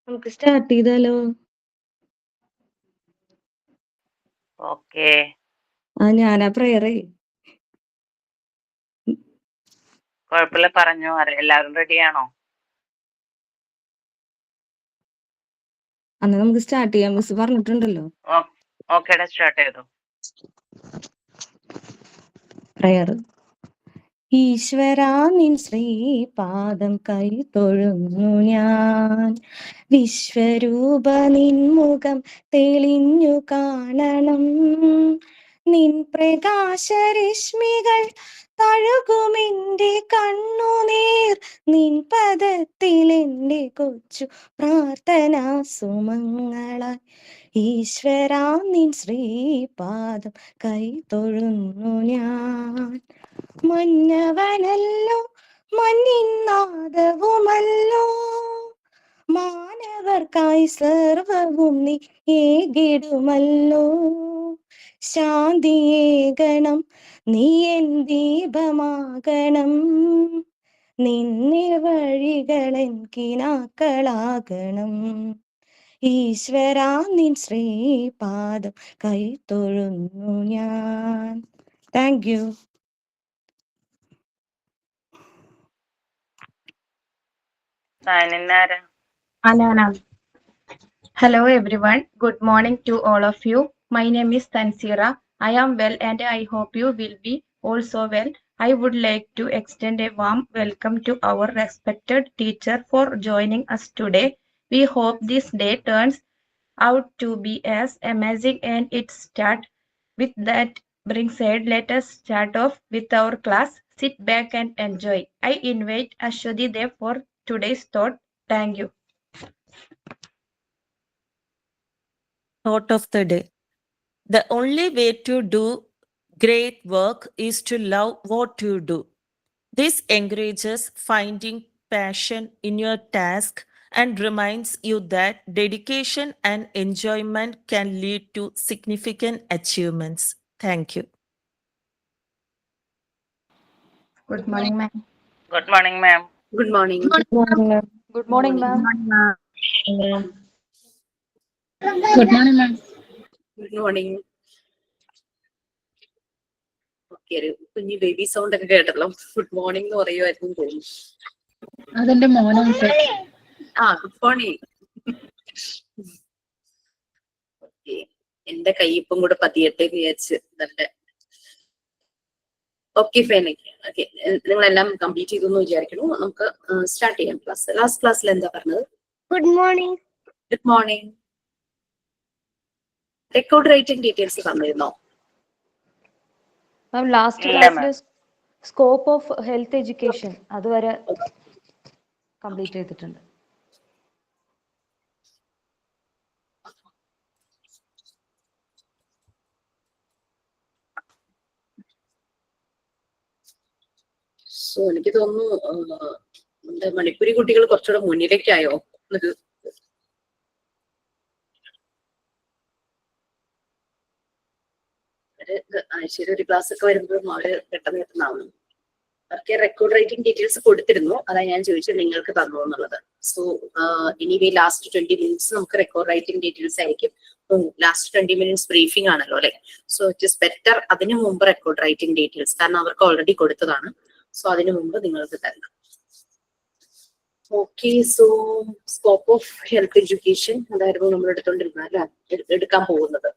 നമുക്ക് സ്റ്റാർട്ട് ചെയ്താലോ? ഓക്കെ. ഞാനാ പ്രയറേ. കുഴപ്പമില്ല, പറഞ്ഞോ. എല്ലാവരും റെഡിയാണോ? അന്ന് നമുക്ക് സ്റ്റാർട്ട് ചെയ്യാം. മിസ് പറഞ്ഞിട്ടുണ്ടല്ലോ. ഓക്കേടാ, സ്റ്റാർട്ട് ചെയ്തു. പ്രയർ. ഈശ്വരാ നിൻ ശ്രീപാദം കൈ തൊഴുന്നു ഞാൻ. വിശ്വരൂപ നിൻ മുഖം തെളിഞ്ഞു കാണണം. നിൻ പ്രകാശരശ്മികൾ തഴുകുമെന്റെ കണ്ണുനീർ. നിൻ പദത്തിൽ എന്റെ കൊച്ചു പ്രാർത്ഥനാ സുമങ്ങളായി. ഈശ്വരാ നിൻ ശ്രീപാദം കൈ തൊഴുന്നു ഞാൻ. മന്നവനല്ലോ മന്നിന്നാദവുമല്ലോ. മാനവർക്കായി സർവവും നീ ഏകിടുമല്ലോ. ശാന്തിയേകണം, നീ എൻ ദീപമാകണം. നിന്നെ വഴികളെൻ കിനാക്കളാകണം. ഈശ്വരാ നിൻ ശ്രീപാദം കൈ തൊഴുന്നു ഞാൻ. Thank you. Anana. Hello everyone. Good morning to all of you. My name is Tansira. I am well and I hope you will be also well. I would like to extend a warm welcome to our respected teacher for joining us today. We hope this day turns out to be as amazing and it start. With that being said, let us start off with our class. Sit back and enjoy. I invite Ashwati Dev for today's thought. Thank you. Thought of the day. The only way to do great work is to love what you do. This encourages finding passion in your task and reminds you that dedication and enjoyment can lead to significant achievements. Thank you. Good morning, ma'am. Good morning, ma'am. Good morning. Good morning, ma'am. Good morning, ma'am. Good morning, ma'am. Good morning. Okay, ഒരു കുഞ്ഞു baby sound ഒക്കെ കേട്ടല്ലോ. Good morning എന്ന് പറയുമായിരുന്നു തോന്നുന്നു. അതെന്റെ മോനാണ് sir. Good morning. Okay, എന്റെ കൈ ഇപ്പം കൂടെ പതിയട്ടെ വിചാരിച്ച് നല്ല. Okay fine. ഓക്കെ, നിങ്ങളെല്ലാം കംപ്ലീറ്റ് ചെയ്തു എന്ന് വിചാരിക്കുന്നു. നമുക്ക് സ്റ്റാർട്ട് ചെയ്യാം ക്ലാസ്. ലാസ്റ്റ് ക്ലാസ്സിൽ എന്താ പറഞ്ഞത്? Good morning. Good morning. Record writing details തന്നിരുന്നോ? മാം ലാസ്റ്റ് ക്ലാസ്സിൽ സ്കോപ്പ് ഓഫ് ഹെൽത്ത് എഡ്യൂക്കേഷൻ അതുവരെ കംപ്ലീറ്റ് ചെയ്തിട്ടുണ്ട്. സോ എനിക്ക് തോന്നുന്നു എന്താ മണിപ്പൂരി കുട്ടികൾ കുറച്ചുകൂടെ മുന്നിലേക്കായോ? ആഴ്ചയിൽ ഒരു ക്ലാസ് ഒക്കെ വരുമ്പോഴും അവര് പെട്ടെന്ന് പെട്ടെന്നാവുന്നു. അവർക്ക് റെക്കോർഡ് റൈറ്റിംഗ് ഡീറ്റെയിൽസ് കൊടുത്തിരുന്നു, അതാ ഞാൻ ചോദിച്ചത് നിങ്ങൾക്ക് തന്നു എന്നുള്ളത്. സോ എനിവേ ലാസ്റ്റ് 20 മിനിറ്റ്സ് നമുക്ക് റെക്കോർഡ് റൈറ്റിംഗ് ഡീറ്റെയിൽസ് ആയിരിക്കും. ലാസ്റ്റ് 20 മിനിറ്റ്സ് ബ്രീഫിംഗ് ആണല്ലോ അല്ലെ? സോ ഇറ്റ് ഇസ് ബെറ്റർ അതിനു മുമ്പ് റെക്കോർഡ് റൈറ്റിംഗ് ഡീറ്റെയിൽസ്, കാരണം അവർക്ക് ഓൾറെഡി കൊടുത്തതാണ്. സോ അതിനു മുമ്പ് നിങ്ങൾക്ക് തരണം. Okay, so scope of health education അതായിരുന്നു നമ്മൾ എടുത്തോണ്ടിരുന്നത് അല്ലെ, എടുക്കാൻ പോകുന്നത്.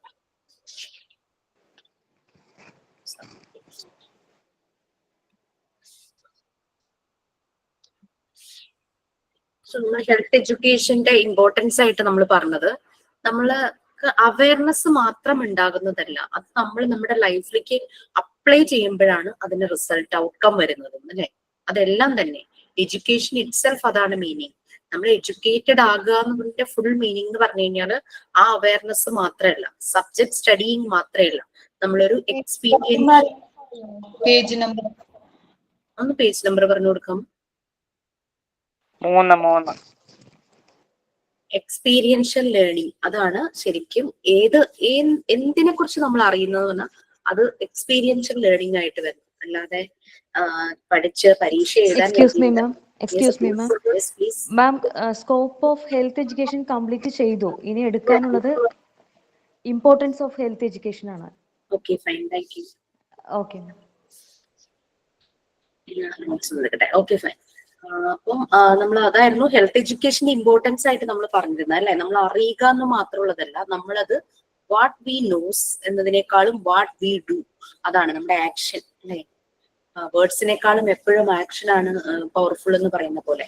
ഹെൽത്ത് എഡ്യൂക്കേഷന്റെ ഇമ്പോർട്ടൻസ് ആയിട്ട് നമ്മൾ പറഞ്ഞത്, നമ്മൾക്ക് അവയർനെസ് മാത്രം ഉണ്ടാകുന്നതല്ല, അത് നമ്മൾ നമ്മുടെ ലൈഫിലേക്ക് അപ്ലൈ ചെയ്യുമ്പോഴാണ് അതിന് റിസൾട്ട് ഔട്ട്കം വരുന്നത് അല്ലെ? അതെല്ലാം തന്നെ എഡ്യൂക്കേഷൻ ഇറ്റ്സെൽഫ് അതാണ് മീനിങ്. നമ്മൾ എഡ്യൂക്കേറ്റഡ് ആകുക എന്നതിന്റെ ഫുൾ മീനിങ് എന്ന് പറഞ്ഞു കഴിഞ്ഞാൽ ആ അവയർനെസ് മാത്രമല്ല, സബ്ജക്ട് സ്റ്റഡിയിങ് മാത്രമല്ല, നമ്മളൊരു എക്സ്പീരിയൻസ്. ഒന്ന് പേജ് നമ്പർ പറഞ്ഞു കൊടുക്കാം. 3 എക്സ്പീരിയൻഷ്യൽ ലേണിംഗ്, അതാണ് ശരിക്കും എന്തിനെ കുറിച്ച് നമ്മൾ അറിയുന്നത് പറഞ്ഞാൽ അത് എക്സ്പീരിയൻഷ്യൽ ലേണിംഗ് ആയിട്ട് വരും. അല്ലാതെ പഠിച്ച് പരീക്ഷ എഴുതാൻ. Excuse me ma'am. Yes, please. Ma'am, scope of health education complete ചെയ്തു. ഇനി എടുക്കാനുള്ളത് ഇമ്പോർട്ടൻസ് ഓഫ് ഹെൽത്ത് എഡ്യൂക്കേഷൻ ആണ്. Okay, fine. Thank you. Okay ma'am. Okay, fine. അപ്പം നമ്മൾ അതായിരുന്നു ഹെൽത്ത് എഡ്യൂക്കേഷന്റെ ഇമ്പോർട്ടൻസ് ആയിട്ട് നമ്മൾ പറഞ്ഞിരുന്നത് അല്ലെ. നമ്മൾ അറിയുക എന്ന് മാത്രമുള്ളതല്ല, നമ്മളത് വാട്ട് വി നോസ് എന്നതിനേക്കാളും വാട്ട് വി ഡു, അതാണ് നമ്മുടെ ആക്ഷൻ അല്ലെ. വേർഡ്സിനേക്കാളും എപ്പോഴും ആക്ഷൻ ആണ് പവർഫുൾ എന്ന് പറയുന്ന പോലെ.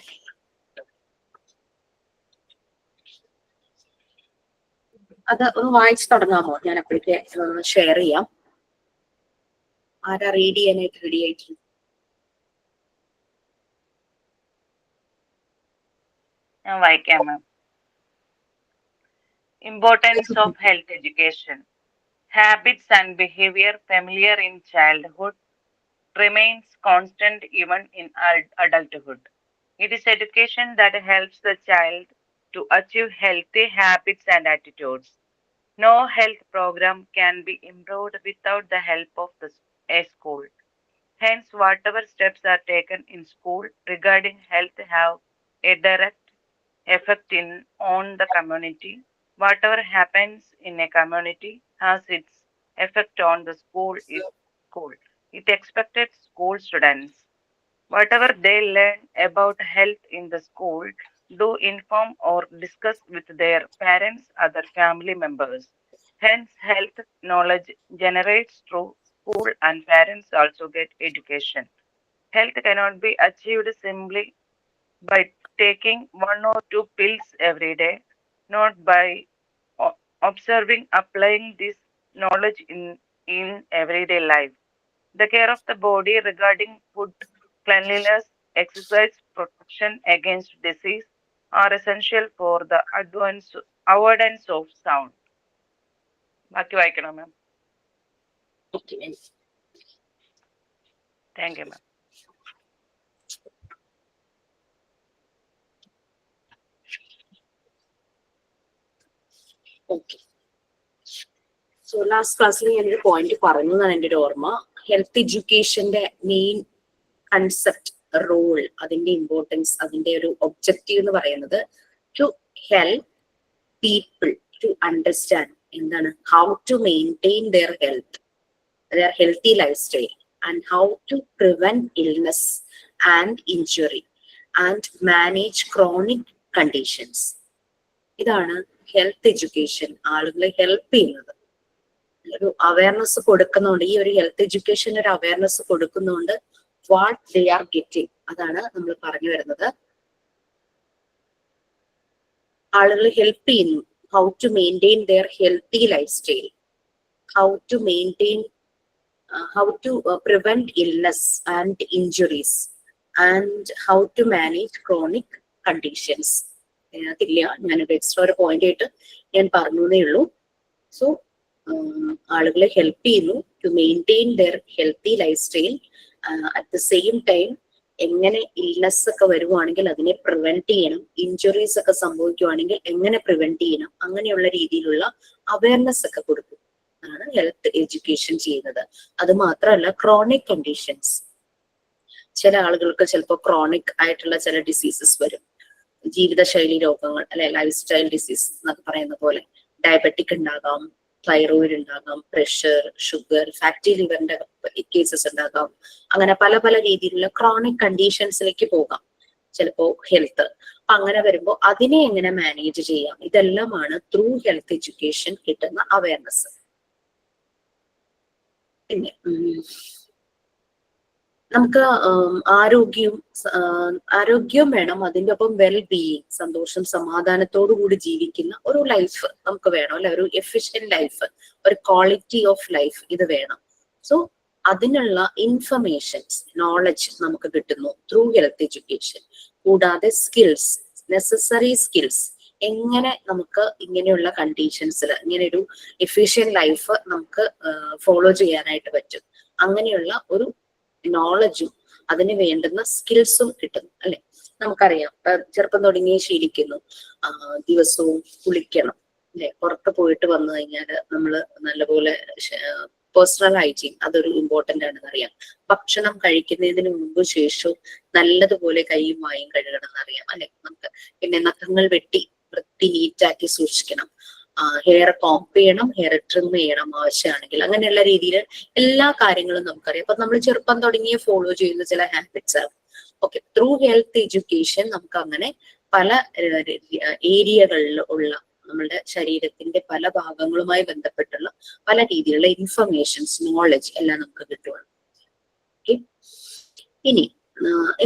അത് ഒന്ന് വായിച്ചു തുടങ്ങാമോ? ഞാൻ അപ്പോഴേക്ക് ഷെയർ ചെയ്യാം. ആരാ റീഡ് ചെയ്യാനായിട്ട് റെഡി ആയിട്ടുണ്ട്? ഞാൻ വായിക്കാം മാം. Importance of health education. Habits and behavior familiar in childhood remains constant even in adulthood. It is education that helps the child to achieve healthy habits and attitudes. No health program can be improved without the help of a school. Hence, whatever steps are taken in school regarding health have a direct effect on the community. Whatever happens in a community has its effect on the school. It expected school students, whatever they learn about health in the school, do inform or discuss with their parents, other family members. Hence, health knowledge generates through school and parents also get education. Health cannot be achieved simply by taking 1 or 2 pills every day, not by observing, applying this knowledge in everyday life. The care of the body regarding food, cleanliness, exercise, protection against disease are essential for the avoidance of sound. ബാക്കി വായിക്കണോ ma'am? Thank you ma'am. Okay. So last ക്ലാസ്സിൽ ഞാനൊരു point പറഞ്ഞു എന്നാണ് എൻ്റെ ഒരു ഓർമ്മ. Health എഡ്യൂക്കേഷന്റെ മെയിൻ കൺസെപ്റ്റ്, റോൾ, അതിന്റെ ഇമ്പോർട്ടൻസ്, അതിന്റെ ഒരു ഒബ്ജക്റ്റീവ് എന്ന് പറയുന്നത് to help people to understand എന്താണ് how to maintain their healthy lifestyle and how to prevent illness and injury and manage chronic conditions. ഇതാണ് ഹെൽത്ത് എഡ്യൂക്കേഷൻ ആളുകളെ help ചെയ്യുന്നത്. ഒരു അവയർനെസ് കൊടുക്കുന്നുണ്ട്. ഈ ഒരു ഹെൽത്ത് എഡ്യൂക്കേഷൻ ഒരു അവയർനെസ് കൊടുക്കുന്നുണ്ട്. വാട്ട് ദേ ആർ ഗെറ്റിംഗ്, അതാണ് നമ്മൾ പറഞ്ഞു വരുന്നത്. ആളുകൾ ഹെൽപ്പ് ചെയ്യുന്നു. How to maintain their healthy lifestyle, how to maintain, how to prevent illness and injuries and how to manage chronic conditions. അതില്ല, ഞാനൊരു എക്സ്ട്രാ ഒരു പോയിന്റ് ആയിട്ട് ഞാൻ പറഞ്ഞേ ഉള്ളൂ. സോ ആളുകളെ ഹെൽപ്പ് ചെയ്യുന്നു to maintain their healthy lifestyle. At the same time എങ്ങനെ ഇൽനെസ് ഒക്കെ വരുവാണെങ്കിൽ അതിനെ പ്രിവെന്റ് ചെയ്യണം, ഇഞ്ചുറീസ് ഒക്കെ സംഭവിക്കുവാണെങ്കിൽ എങ്ങനെ പ്രിവെന്റ് ചെയ്യണം, അങ്ങനെയുള്ള രീതിയിലുള്ള അവയർനെസ് ഒക്കെ കൊടുക്കും ആണ് ഹെൽത്ത് എഡ്യൂക്കേഷൻ ചെയ്യുന്നത്. അത് മാത്രമല്ല, ക്രോണിക് കണ്ടീഷൻസ്, ചില ആളുകൾക്ക് ചിലപ്പോൾ ക്രോണിക് ആയിട്ടുള്ള ചില ഡിസീസസ് വരും, ജീവിതശൈലി രോഗങ്ങൾ അല്ലെ, ലൈഫ് സ്റ്റൈൽ ഡിസീസ് എന്നൊക്കെ പറയുന്ന പോലെ. ഡയബറ്റിക് ഉണ്ടാകാം, തൈറോയിഡ് ഉണ്ടാകാം, പ്രഷർ, ഷുഗർ, ഫാറ്റി ലിവറിന്റെ കേസസ് ഉണ്ടാകാം. അങ്ങനെ പല പല രീതിയിലുള്ള ക്രോണിക് കണ്ടീഷൻസിലേക്ക് പോകാം ചിലപ്പോ ഹെൽത്ത്. അപ്പൊ അങ്ങനെ വരുമ്പോൾ അതിനെ എങ്ങനെ മാനേജ് ചെയ്യാം, ഇതെല്ലാമാണ് ത്രൂ ഹെൽത്ത് എഡ്യൂക്കേഷൻ കിട്ടുന്ന അവയർനെസ്. പിന്നെ നമുക്ക് ആരോഗ്യം വേണം, അതിൻ്റെ ഒപ്പം വെൽ ബീയിങ്, സന്തോഷം സമാധാനത്തോടു കൂടി ജീവിക്കുന്ന ഒരു ലൈഫ് നമുക്ക് വേണം അല്ലെ, ഒരു എഫിഷ്യന്റ് ലൈഫ്, ഒരു ക്വാളിറ്റി ഓഫ് ലൈഫ് ഇത് വേണം. സോ അതിനുള്ള ഇൻഫർമേഷൻസ്, നോളജ് നമുക്ക് കിട്ടുന്നു ത്രൂ ഹെൽത്ത് എഡ്യൂക്കേഷൻ. കൂടാതെ സ്കിൽസ്, നെസസറി സ്കിൽസ്, എങ്ങനെ നമുക്ക് ഇങ്ങനെയുള്ള കണ്ടീഷൻസിൽ ഇങ്ങനെ ഒരു എഫിഷ്യന്റ് ലൈഫ് നമുക്ക് ഫോളോ ചെയ്യാനായിട്ട് പറ്റും, അങ്ങനെയുള്ള ഒരു നോളജും അതിന് വേണ്ടുന്ന സ്കിൽസും കിട്ടുന്നു അല്ലെ. നമുക്കറിയാം, ചെറുപ്പം തുടങ്ങിയേ ശീലിക്കുന്നു, ദിവസവും കുളിക്കണം അല്ലെ. പുറത്ത് പോയിട്ട് വന്നു കഴിഞ്ഞാൽ നമ്മള് നല്ലപോലെ പേഴ്സണൽ ഹൈജീൻ അതൊരു ഇമ്പോർട്ടന്റ് ആണെന്ന് അറിയാം. ഭക്ഷണം കഴിക്കുന്നതിന് മുമ്പ് ശേഷവും നല്ലതുപോലെ കൈയും വായും കഴുകണം എന്നറിയാം അല്ലെ നമുക്ക്. പിന്നെ നഖങ്ങൾ വെട്ടി വൃത്തി നീറ്റാക്കി സൂക്ഷിക്കണം. ഹെയർ കോംപ് ചെയ്യണം, ഹെയർ ട്രിം ചെയ്യണം ആവശ്യമാണെങ്കിൽ. അങ്ങനെയുള്ള രീതിയിൽ എല്ലാ കാര്യങ്ങളും നമുക്കറിയാം. അപ്പൊ നമ്മൾ ചെറുപ്പം തുടങ്ങിയ ഫോളോ ചെയ്യുന്ന ചില ഹാബിറ്റ്സ് ആണ്. ഓക്കെ, ത്രൂ ഹെൽത്ത് എഡ്യൂക്കേഷൻ നമുക്ക് അങ്ങനെ പല ഏരിയകളിൽ ഉള്ള നമ്മളുടെ ശരീരത്തിന്റെ പല ഭാഗങ്ങളുമായി ബന്ധപ്പെട്ടുള്ള പല രീതിയിലുള്ള ഇൻഫർമേഷൻസ്, നോളജ് എല്ലാം നമുക്ക് കിട്ടുകയാണ്. ഓക്കെ, ഇനി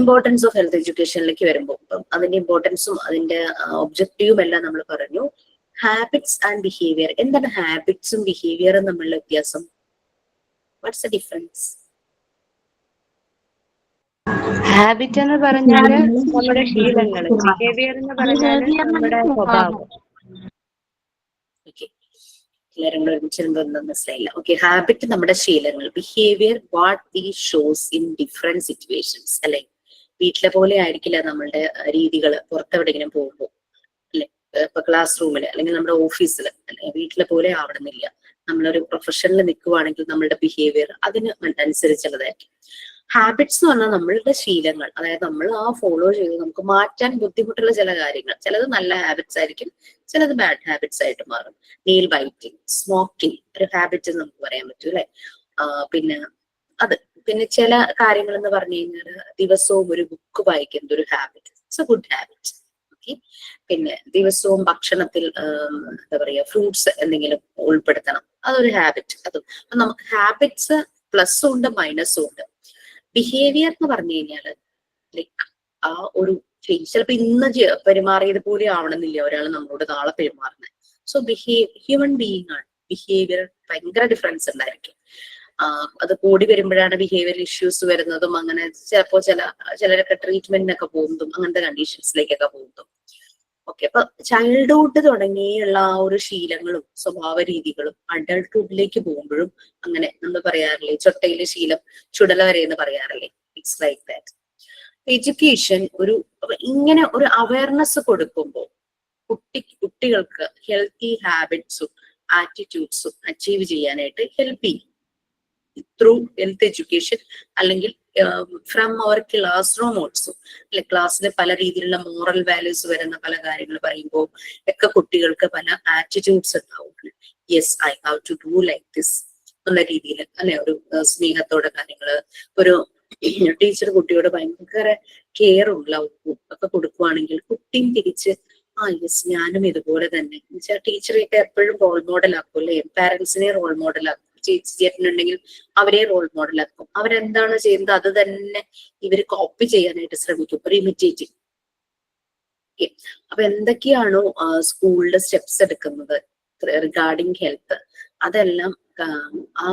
ഇമ്പോർട്ടൻസ് ഓഫ് ഹെൽത്ത് എഡ്യൂക്കേഷനിലേക്ക് വരുമ്പോൾ അതിന്റെ ഇമ്പോർട്ടൻസും അതിന്റെ ഒബ്ജക്റ്റീവും എല്ലാം നമ്മൾ പറഞ്ഞു. Habits and behaviour. എന്താണ് ഹാബിറ്റ്സും ബിഹേവിയറും തമ്മിലുള്ള വ്യത്യാസം? What's the difference? ഹാബിറ്റ് എന്ന് പറഞ്ഞാല് നമ്മുടെ ശീലങ്ങൾ, ബിഹേവിയർ എന്ന് പറഞ്ഞാല് നമ്മുടെ സ്വഭാവം. ഓക്കെ, എല്ലാവരും കൂടെ ഒരുമിച്ചിരുമ്പോ ഒന്നും മനസ്സിലായില്ല. ഓക്കെ, ഹാബിറ്റ് നമ്മുടെ ശീലങ്ങൾ, behaviour what we shows in different situations അല്ലെ. വീട്ടിലെ പോലെ ആയിരിക്കില്ല നമ്മളുടെ രീതികൾ പുറത്തെവിടെയെങ്കിലും പോകുമ്പോൾ അല്ലെ. ഇപ്പൊ ക്ലാസ് റൂമിൽ അല്ലെങ്കിൽ നമ്മുടെ ഓഫീസിൽ അല്ലെ, വീട്ടിലെ പോലെ ആവണമെന്നില്ല. നമ്മളൊരു പ്രൊഫഷനിൽ നിൽക്കുവാണെങ്കിൽ നമ്മളുടെ ബിഹേവിയർ അതിന് അനുസരിച്ചുള്ളതായിരിക്കും. ഹാബിറ്റ്സ് എന്ന് പറഞ്ഞാൽ നമ്മളുടെ ശീലങ്ങൾ, അതായത് നമ്മൾ ആ ഫോളോ ചെയ്ത് നമുക്ക് മാറ്റാൻ ബുദ്ധിമുട്ടുള്ള ചില കാര്യങ്ങൾ. ചിലത് നല്ല ഹാബിറ്റ്സ് ആയിരിക്കും, ചിലത് ബാഡ് ഹാബിറ്റ്സ് ആയിട്ട് മാറും. നെയിൽ ബൈറ്റിംഗ്, സ്മോക്കിംഗ് ഒരു ഹാബിറ്റ് എന്ന് നമുക്ക് പറയാൻ പറ്റും അല്ലെ. പിന്നെ ചില കാര്യങ്ങൾ എന്ന് പറഞ്ഞു കഴിഞ്ഞാൽ ദിവസവും ഒരു ബുക്ക് വായിക്കുന്നത് ഒരു habit, it's A good habit. Okay, പിന്നെ ദിവസവും ഭക്ഷണത്തിൽ എന്താ പറയുക ഫ്രൂട്ട്സ് എന്തെങ്കിലും ഉൾപ്പെടുത്തണം, അതൊരു ഹാബിറ്റ്. അതും നമുക്ക് ഹാബിറ്റ്സ് പ്ലസ്സും ഉണ്ട് മൈനസും ഉണ്ട്. ബിഹേവിയർ എന്ന് പറഞ്ഞു കഴിഞ്ഞാല് ലൈക്ക് ആ ഒരു ചേഞ്ച്. ചിലപ്പോ ഇന്ന് പെരുമാറിയത് പോലെ ആവണമെന്നില്ല ഒരാൾ നമ്മളോട് നാളെ പെരുമാറുന്നത്. സോ ഹ്യൂമൻ ബീയിങ് ആണ്. ബിഹേവിയർ ഭയങ്കര ഡിഫറൻസ് ഉണ്ടായിരിക്കും. അത് കൂടി വരുമ്പോഴാണ് ബിഹേവിയർ ഇഷ്യൂസ് വരുന്നതും. അങ്ങനെ ചിലപ്പോ ചിലരൊക്കെ ട്രീറ്റ്മെന്റിനൊക്കെ പോകുന്നതും അങ്ങനത്തെ കണ്ടീഷൻസിലേക്കൊക്കെ പോകുന്നതും. ഓക്കെ, അപ്പൊ ചൈൽഡ്ഹുഡ് തുടങ്ങിയുള്ള ആ ഒരു ശീലങ്ങളും സ്വഭാവ രീതികളും അഡൾട്ട്ഹുഡിലേക്ക് പോകുമ്പോഴും അങ്ങനെ നമ്മൾ പറയാറില്ലേ, ചൊട്ടയിലെ ശീലം ചുടല വരെ എന്ന് പറയാറില്ലേ. It's like that. എഡ്യൂക്കേഷൻ ഇങ്ങനെ ഒരു അവയർനെസ് കൊടുക്കുമ്പോൾ കുട്ടികൾക്ക് ഹെൽത്തി ഹാബിറ്റ്സും ആറ്റിറ്റ്യൂഡ്സും അച്ചീവ് ചെയ്യാനായിട്ട് ഹെൽപ്പ് ചെയ്യും ത്രൂ ഹെൽത്ത് എഡ്യൂക്കേഷൻ, അല്ലെങ്കിൽ from our classroom also അല്ലെ. ക്ലാസ്സിൽ പല രീതിയിലുള്ള മോറൽ വാല്യൂസ് വരുന്ന പല കാര്യങ്ങൾ പറയുമ്പോൾ ഒക്കെ കുട്ടികൾക്ക് പല ആറ്റിറ്റ്യൂഡ്സ് ഉണ്ടാവും. Yes, I have to do like this എന്നുള്ള രീതിയിൽ അല്ലെ. ഒരു സ്നേഹത്തോടെ കാര്യങ്ങള്, ഒരു ടീച്ചർ കുട്ടിയോട് ഭയങ്കര കെയറും ലവും ഒക്കെ കൊടുക്കുവാണെങ്കിൽ കുട്ടിയും തിരിച്ച് യെസ് ഞാനും ഇതുപോലെ തന്നെ. ടീച്ചറെയൊക്കെ എപ്പോഴും റോൾ മോഡൽ ആക്കും അല്ലെ. പാരന്റ്സിനെ റോൾ മോഡൽ ആക്കും. ചേട്ടനുണ്ടെങ്കിൽ അവരെ റോൾ മോഡൽ ആക്കും. അവരെന്താണ് ചെയ്യുന്നത് അത് തന്നെ ഇവര് കോപ്പി ചെയ്യാനായിട്ട് ശ്രമിക്കും, ഒരു ഇമിറ്റേറ്റിംഗ്. അപ്പൊ എന്തൊക്കെയാണോ സ്കൂളിലെ സ്റ്റെപ്സ് എടുക്കുന്നത് റിഗാർഡിങ് ഹെൽത്ത്, അതെല്ലാം ആ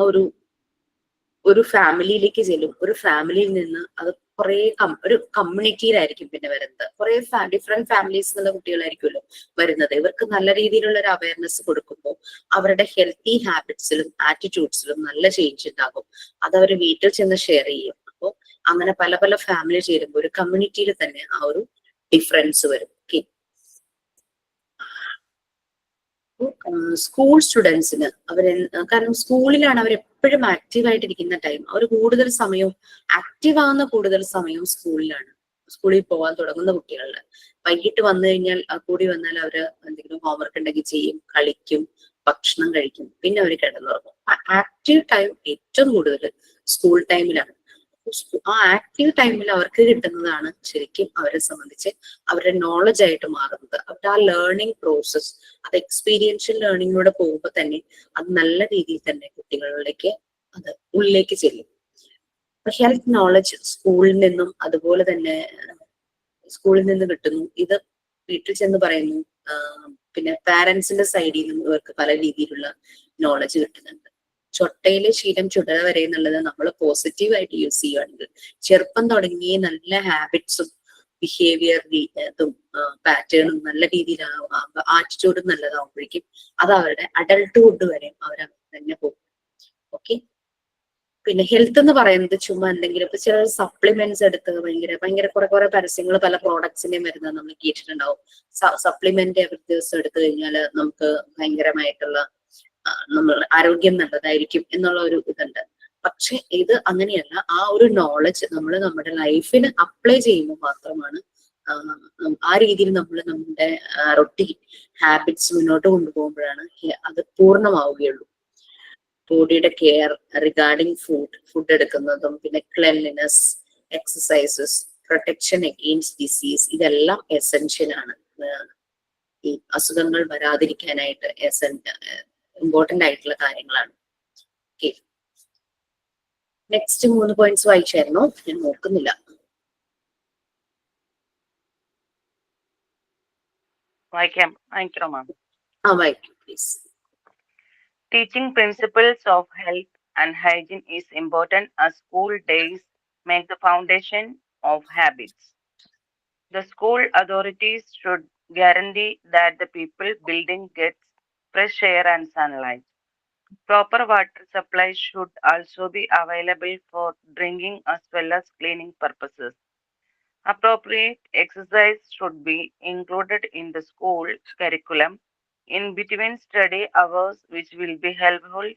ഒരു ഫാമിലിയിലേക്ക് ചെല്ലും. ഒരു ഫാമിലിയിൽ നിന്ന് അത് കുറെ ഒരു കമ്മ്യൂണിറ്റിയിലായിരിക്കും പിന്നെ വരുന്നത്. കുറെ ഡിഫറെന്റ് ഫാമിലീസ് എന്നുള്ള കുട്ടികളായിരിക്കുമല്ലോ വരുന്നത്. ഇവർക്ക് നല്ല രീതിയിലുള്ള ഒരു അവയർനെസ് കൊടുക്കുമ്പോൾ അവരുടെ ഹെൽത്തി ഹാബിറ്റ്സിലും ആറ്റിറ്റ്യൂഡ്സിലും നല്ല ചേഞ്ച് ഉണ്ടാകും. അത് അവർ വീട്ടിൽ ചെന്ന് ഷെയർ ചെയ്യും. അപ്പോൾ അങ്ങനെ പല പല ഫാമിലി ചേരുമ്പോൾ ഒരു കമ്മ്യൂണിറ്റിയിൽ തന്നെ ആ ഒരു ഡിഫറൻസ് വരും. ഓക്കെ, സ്കൂൾ സ്റ്റുഡൻസിന് കാരണം സ്കൂളിലാണ് അവർ എപ്പോഴും ആക്റ്റീവായിട്ടിരിക്കുന്ന ടൈം. അവർ കൂടുതൽ സമയവും ആക്റ്റീവ് ആവുന്ന കൂടുതൽ സമയവും സ്കൂളിലാണ്. സ്കൂളിൽ പോകാൻ തുടങ്ങുന്ന കുട്ടികളില് വൈകിട്ട് വന്നു കഴിഞ്ഞാൽ കൂടി വന്നാൽ അവര് എന്തെങ്കിലും ഹോംവർക്ക് ഉണ്ടെങ്കിൽ ചെയ്യും, കളിക്കും, ഭക്ഷണം കഴിക്കും, പിന്നെ അവർ കിടന്നുറങ്ങും. ആക്റ്റീവ് ടൈം ഏറ്റവും കൂടുതൽ സ്കൂൾ ടൈമിലാണ്. ആ ആക്റ്റീവ് ടൈമിൽ അവർക്ക് കിട്ടുന്നതാണ് ശരിക്കും അവരെ സംബന്ധിച്ച് അവരുടെ നോളജ് ആയിട്ട് മാറുന്നത്. അവരുടെ ആ ലേണിംഗ് പ്രോസസ്, അത് എക്സ്പീരിയൻഷ്യൽ ലേണിങ്ങിലൂടെ പോകുമ്പോൾ തന്നെ അത് നല്ല രീതിയിൽ തന്നെ കുട്ടികളിലേക്ക് അത് ഉള്ളിലേക്ക് ചെല്ലും. ഹെൽത്ത് നോളജ് സ്കൂളിൽ നിന്നും അതുപോലെ തന്നെ സ്കൂളിൽ നിന്ന് കിട്ടുന്നു. ഇത് വീട്ടിൽ ചെന്ന് പറയുന്നു. പിന്നെ പാരന്റ്സിന്റെ സൈഡിൽ നിന്നും ഇവർക്ക് പല രീതിയിലുള്ള നോളജ് കിട്ടുന്നുണ്ട്. ചൊട്ടയിലെ ശീലം ചുടല വരെ എന്നുള്ളത് നമ്മൾ പോസിറ്റീവായിട്ട് യൂസ് ചെയ്യുകയാണെങ്കിൽ ചെറുപ്പം തുടങ്ങി നല്ല ഹാബിറ്റ്സും ബിഹേവിയർ ഇതും പാറ്റേണും നല്ല രീതിയിലാവും, ആറ്റിറ്റ്യൂഡും നല്ലതാവുമ്പോഴേക്കും അത് അവരുടെ അഡൾട്ട്ഹുഡ് വരെ അവർ തന്നെ പോകും. ഓക്കെ, പിന്നെ ഹെൽത്ത് എന്ന് പറയുന്നത് ചുമ്മാ എന്തെങ്കിലും ഇപ്പൊ ചില സപ്ലിമെന്റ്സ് എടുത്ത് ഭയങ്കര കുറെ പരസ്യങ്ങൾ പല പ്രോഡക്ട്സിന്റെയും വരുന്നത് നമ്മൾ കേട്ടിട്ടുണ്ടാവും. സപ്ലിമെന്റ് ഒരു ദിവസം എടുത്തു കഴിഞ്ഞാൽ നമുക്ക് ഭയങ്കരമായിട്ടുള്ള നമ്മൾ ആരോഗ്യം നല്ലതായിരിക്കും എന്നുള്ള ഒരു ഇതുണ്ട്. പക്ഷെ ഇത് അങ്ങനെയല്ല. ആ ഒരു നോളജ് നമ്മൾ നമ്മുടെ ലൈഫിൽ അപ്ലൈ ചെയ്യുമ്പോൾ മാത്രമാണ് ആ രീതിയിൽ നമ്മൾ നമ്മുടെ റൊട്ടീൻ ഹാബിറ്റ്സ് മുന്നോട്ട് കൊണ്ടുപോകുമ്പോഴാണ് അത് പൂർണ്ണമാവുകയുള്ളൂ. ബോഡിയുടെ കെയർ റിഗാർഡിങ് ഫുഡ് എടുക്കുന്നതും പിന്നെ cleanliness, exercises, protection against disease, ഇതെല്ലാം എസെൻഷ്യൽ ആണ്. ഈ അസുഖങ്ങൾ വരാതിരിക്കാനായിട്ട് ഇമ്പോർട്ടന്റ് ആയിട്ടുള്ള കാര്യങ്ങളാണ്. ഓക്കെ, നെക്സ്റ്റ് 3 പോയിന്റ്സ് വായിച്ചായിരുന്നോ? ഞാൻ നോക്കുന്നില്ല. വായിക്കണോ മാം? വായിക്കും please. Teaching principles of health and hygiene is important as school days make the foundation of habits. The school authorities should guarantee that the people building gets fresh air and sunlight. Proper water supply should also be available for drinking as well as cleaning purposes. Appropriate exercise should be included in the school curriculum in between study hours, which will be helpful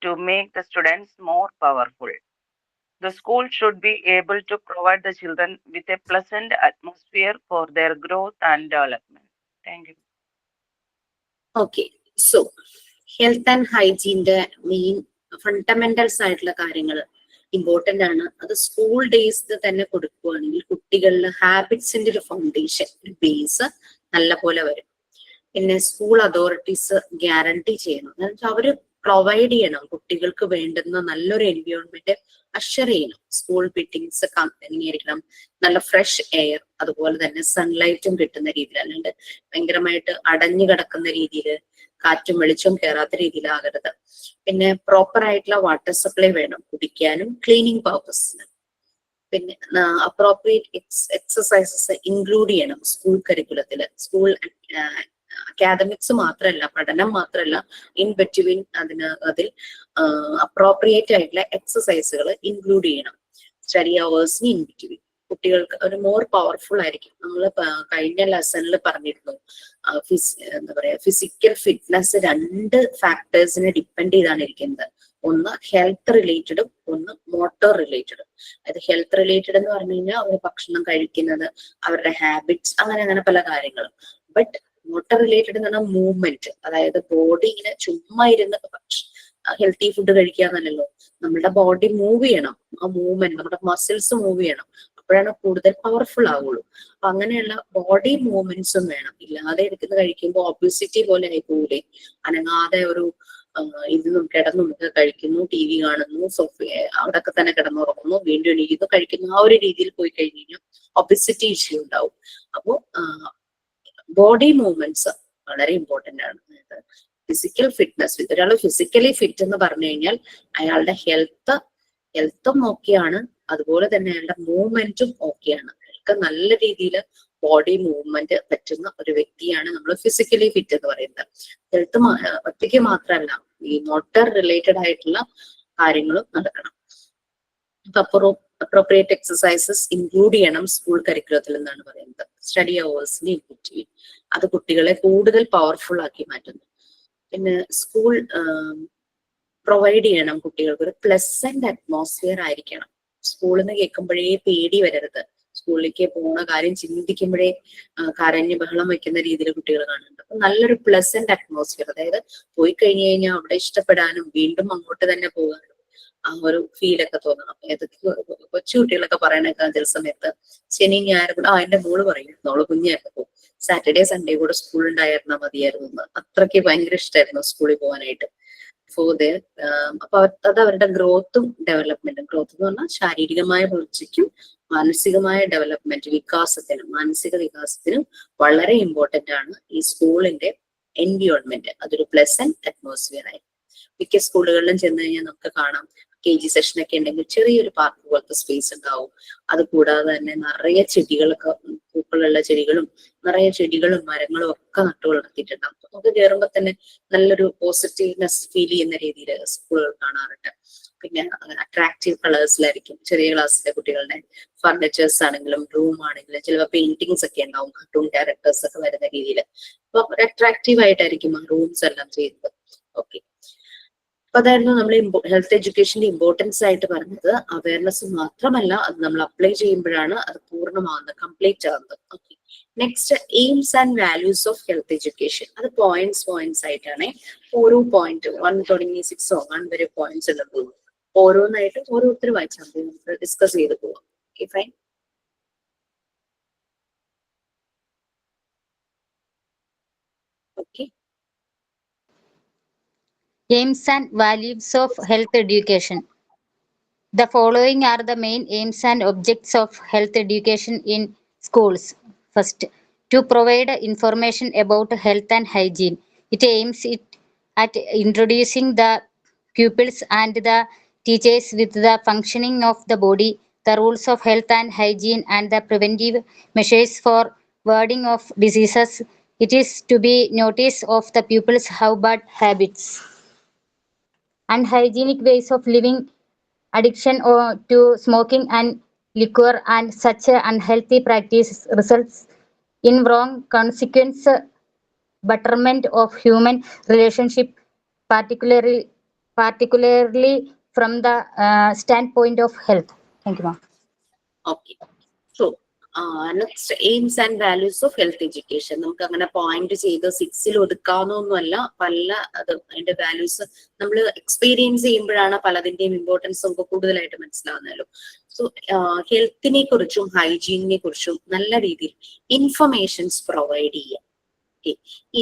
to make the students more powerful. The school should be able to provide the children with a pleasant atmosphere for their growth and development. Thank you. Okay, so health and ഹൈജീന്റെ main fundamentals ആയിട്ടുള്ള കാര്യങ്ങൾ important ആണ്. അത് school ഡേയ്സിൽ തന്നെ കൊടുക്കുകയാണെങ്കിൽ കുട്ടികളിലെ ഹാബിറ്റ്സിന്റെ ഒരു ഫൗണ്ടേഷൻ, ഒരു ബേസ് നല്ല പോലെ വരും. പിന്നെ സ്കൂൾ അതോറിറ്റീസ് ഗ്യാരണ്ടി ചെയ്യണം, എന്നുവെച്ചാൽ അവര് പ്രൊവൈഡ് ചെയ്യണം കുട്ടികൾക്ക് വേണ്ടുന്ന നല്ലൊരു എൻവയോൺമെന്റ് അഷർ ചെയ്യണം. സ്കൂൾ ബിൽഡിങ്സ് എങ്ങനെയായിരിക്കണം? നല്ല ഫ്രഷ് എയർ, അതുപോലെ തന്നെ സൺലൈറ്റും കിട്ടുന്ന രീതിയിൽ, അല്ലാണ്ട് ഭയങ്കരമായിട്ട് അടഞ്ഞു കിടക്കുന്ന രീതിയിൽ കാറ്റും വെളിച്ചവും കയറാത്ത രീതിയിലാകരുത്. പിന്നെ പ്രോപ്പർ ആയിട്ടുള്ള വാട്ടർ സപ്ലൈ വേണം കുടിക്കാനും ക്ലീനിങ് പർപ്പസിന്. പിന്നെ അപ്രോപ്രിയേറ്റ് എക്സസൈസസ് ഇൻക്ലൂഡ് ചെയ്യണം സ്കൂൾ കരിക്കുലത്തില്. സ്കൂൾ അക്കാദമിക്സ് മാത്രമല്ല, പഠനം മാത്രമല്ല, ഇൻ ബിറ്റ്വീൻ അതിൽ അപ്രോപ്രിയേറ്റ് ആയിട്ടുള്ള എക്സസൈസുകൾ ഇൻക്ലൂഡ് ചെയ്യണം സ്റ്റഡി അവേഴ്സിന് ഇൻ ബിറ്റ്വീൻ. കുട്ടികൾക്ക് ഒരു മോർ പവർഫുൾ ആയിരിക്കും. നമ്മൾ കഴിഞ്ഞ ലെസണിൽ പറഞ്ഞിരുന്നു, എന്താ പറയാ, ഫിസിക്കൽ ഫിറ്റ്നസ് 2 ഫാക്ടേഴ്സിനെ ഡിപ്പെൻഡ് ചെയ്താണ് ഇരിക്കുന്നത്. ഒന്ന് ഹെൽത്ത് റിലേറ്റഡും ഒന്ന് മോട്ടോർ റിലേറ്റഡും. അതായത് ഹെൽത്ത് റിലേറ്റഡ് എന്ന് പറഞ്ഞു കഴിഞ്ഞാൽ അവർ ഭക്ഷണം കഴിക്കുന്നത്, അവരുടെ ഹാബിറ്റ്സ്, അങ്ങനെ പല കാര്യങ്ങളും. ബട്ട് മോട്ടോർ റിലേറ്റഡ് എന്ന് പറഞ്ഞാൽ മൂവ്മെന്റ്, അതായത് ബോഡി ഇങ്ങനെ ചുമ്മാ ഇരുന്ന് ഹെൽത്തി ഫുഡ് കഴിക്കാന്നല്ലോ, നമ്മുടെ ബോഡി മൂവ് ചെയ്യണം. ആ മൂവ്മെന്റ്, നമ്മുടെ മസിൽസ് മൂവ് ചെയ്യണം, അപ്പോഴാണ് കൂടുതൽ പവർഫുൾ ആവുള്ളൂ. അപ്പൊ അങ്ങനെയുള്ള ബോഡി മൂവ്മെന്റ്സും വേണം. ഇല്ലാതെ എടുക്കുന്ന കഴിക്കുമ്പോൾ ഒബിസിറ്റി പോലെ ആയി പോകൂലേ, അനങ്ങാതെ ഒരു ഇരുന്നും കിടന്നും ഒക്കെ കഴിക്കുന്നു, ടി വി കാണുന്നു, അവിടെയൊക്കെ തന്നെ കിടന്നുറങ്ങുന്നു, വീണ്ടും എണീക്കുന്നു, കഴിക്കുന്നു. ആ ഒരു രീതിയിൽ പോയി കഴിഞ്ഞ് കഴിഞ്ഞാൽ ഒബിസിറ്റി ഇഷ്യൂ ഉണ്ടാവും. അപ്പോ ബോഡി മൂവ്മെന്റ്സ് വളരെ ഇമ്പോർട്ടന്റ് ആണ്. ഫിസിക്കൽ ഫിറ്റ്നസ്, ഒരാൾ ഫിസിക്കലി ഫിറ്റ് എന്ന് പറഞ്ഞു കഴിഞ്ഞാൽ അയാളുടെ ഹെൽത്തും ഓക്കെയാണ്, അതുപോലെ തന്നെ അയാളുടെ മൂവ്മെന്റും ഓക്കെയാണ്. അയാൾക്ക് നല്ല രീതിയിൽ ബോഡി മൂവ്മെന്റ് പറ്റുന്ന ഒരു വ്യക്തിയാണ് നമ്മൾ ഫിസിക്കലി ഫിറ്റ് എന്ന് പറയുന്നത്. ഹെൽത്ത് ഒറ്റയ്ക്ക് മാത്രമല്ല, ഈ മോട്ടോർ റിലേറ്റഡ് ആയിട്ടുള്ള കാര്യങ്ങളും നടക്കണം. അപ്രോപ്രിയേറ്റ് എക്സസൈസസ് ഇൻക്ലൂഡ് ചെയ്യണം സ്കൂൾ കരിക്കുലത്തിൽ എന്നാണ് പറയുന്നത്. സ്റ്റഡി അവേഴ്സിന് ഇൻ ബിറ്റ്വീൻ, അത് കുട്ടികളെ കൂടുതൽ പവർഫുൾ ആക്കി മാറ്റുന്നു. പിന്നെ സ്കൂൾ പ്രൊവൈഡ് ചെയ്യണം കുട്ടികൾക്ക് ഒരു പ്ലസന്റ് അറ്റ്മോസ്ഫിയർ ആയിരിക്കണം. സ്കൂളിൽ നിന്ന് കേൾക്കുമ്പോഴേ പേടി വരരുത്. സ്കൂളിലേക്ക് പോകുന്ന കാര്യം ചിന്തിക്കുമ്പോഴേ കരഞ്ഞ് ബഹളം വെക്കുന്ന രീതിയിൽ കുട്ടികൾ കാണുന്നുണ്ട്. അപ്പൊ നല്ലൊരു പ്ലസന്റ് അറ്റ്മോസ്ഫിയർ, അതായത് പോയി കഴിഞ്ഞു കഴിഞ്ഞാൽ അവിടെ ഇഷ്ടപ്പെടാനും വീണ്ടും അങ്ങോട്ട് തന്നെ പോകാനും ആ ഒരു ഫീലൊക്കെ തോന്നണം. കൊച്ചു കുട്ടികളൊക്കെ പറയണേക്കാൻ ചില സമയത്ത് ശനി ഞായർ കൂടെ എന്റെ മോള് പറയും, മോള് കുഞ്ഞായിരുന്നു, സാറ്റർഡേ സൺഡേ കൂടെ സ്കൂൾ ഉണ്ടായിരുന്നാൽ മതിയായിരുന്നു എന്ന്. അത്രയ്ക്ക് ഭയങ്കര ഇഷ്ടമായിരുന്നു സ്കൂളിൽ പോകാനായിട്ട്. അപ്പൊ അത് അവരുടെ ഗ്രോത്തും ഡെവലപ്മെന്റും, ഗ്രോത്ത് എന്ന് പറഞ്ഞാൽ ശാരീരികമായ വളർച്ചയ്ക്കും മാനസികമായ വികാസത്തിനും മാനസിക വികാസത്തിനും വളരെ ഇമ്പോർട്ടന്റ് ആണ് ഈ സ്കൂളിന്റെ എൻവിയോൺമെന്റ്. അതൊരു പ്ലസന്റ് അറ്റ്മോസ്ഫിയർ ആയി. മിക്ക സ്കൂളുകളിലും ചെന്ന് കഴിഞ്ഞാൽ നമുക്ക് കാണാം, KG സെഷൻ ഒക്കെ ഉണ്ടെങ്കിൽ ചെറിയൊരു പാർക്ക് പോലത്തെ സ്പേസ് ഉണ്ടാവും. അത് കൂടാതെ തന്നെ നിറയെ ചെടികളൊക്കെ, പൂക്കളുള്ള ചെടികളും നിറയെ ചെടികളും മരങ്ങളും ഒക്കെ നട്ടു വളർത്തിയിട്ടുണ്ടാവും. നമുക്ക് കയറുമ്പോൾ തന്നെ നല്ലൊരു പോസിറ്റീവ്നെസ് ഫീൽ ചെയ്യുന്ന രീതിയിൽ സ്കൂളുകൾ കാണാറുണ്ട്. പിന്നെ അട്രാക്റ്റീവ് കളേഴ്സിലായിരിക്കും ചെറിയ ക്ലാസ്സിലെ കുട്ടികളുടെ ഫർണിച്ചേഴ്സ് ആണെങ്കിലും റൂം ആണെങ്കിലും ചിലപ്പോൾ പെയിന്റിങ്സ് ഒക്കെ ഉണ്ടാവും, കാർട്ടൂൺ ക്യാരക്ടേഴ്സ് ഒക്കെ വരുന്ന രീതിയിൽ. അപ്പൊ അട്രാക്റ്റീവ് ആയിട്ടായിരിക്കും ആ റൂംസ് എല്ലാം ചെയ്യുന്നത്. ഓക്കെ, അപ്പൊ അതായിരുന്നു നമ്മൾ ഹെൽത്ത് എഡ്യൂക്കേഷന്റെ ഇമ്പോർട്ടൻസ് ആയിട്ട് പറഞ്ഞത്. അവയർനെസ് മാത്രമല്ല, അത് നമ്മൾ അപ്ലൈ ചെയ്യുമ്പോഴാണ് അത് പൂർണ്ണമാകുന്നത്, കംപ്ലീറ്റ് ആകുന്നത്. Okay, next AIIMS and values of health education. അത് പോയിന്റ്സ് ആയിട്ടാണ്. ഓരോ പോയിന്റ് 1 തുടങ്ങി 6 1 വരെ പോയിന്റ്സ് ഉള്ളത്. ഓരോന്നായിട്ട് ഓരോരുത്തർ വായിച്ചാൽ മതി, നമുക്ക് ഡിസ്കസ് ചെയ്ത് പോവാം. Okay, fine. Okay, Aims and values of health education. The following are the main aims and objects of health education in schools. First, to provide information about health and hygiene. It aims at introducing the pupils and the teachers with the functioning of the body, the rules of health and hygiene, and the preventive measures for warding of diseases. It is to be noticed of the pupils how bad habits, unhygienic ways of living, addiction to smoking and liquor, and such unhealthy practice results in wrong consequence, betterment of human relationship, particularly from the standpoint of health. Thank you, ma'am. Okay. So next AIIMS and values of health education. നമുക്ക് അങ്ങനെ point ചെയ്ത് 6ൽ ഒതുക്കാവുന്നൊന്നുമല്ല. അതിന്റെ values നമ്മൾ experience ചെയ്യുമ്പോഴാണ് പലതിന്റെയും importance നമുക്ക് കൂടുതലായിട്ട് മനസ്സിലാവുന്നല്ലോ. So ഹെൽത്തിനെ കുറിച്ചും ഹൈജീനിനെ കുറിച്ചും നല്ല രീതിയിൽ ഇൻഫർമേഷൻസ് പ്രൊവൈഡ് ചെയ്യുക.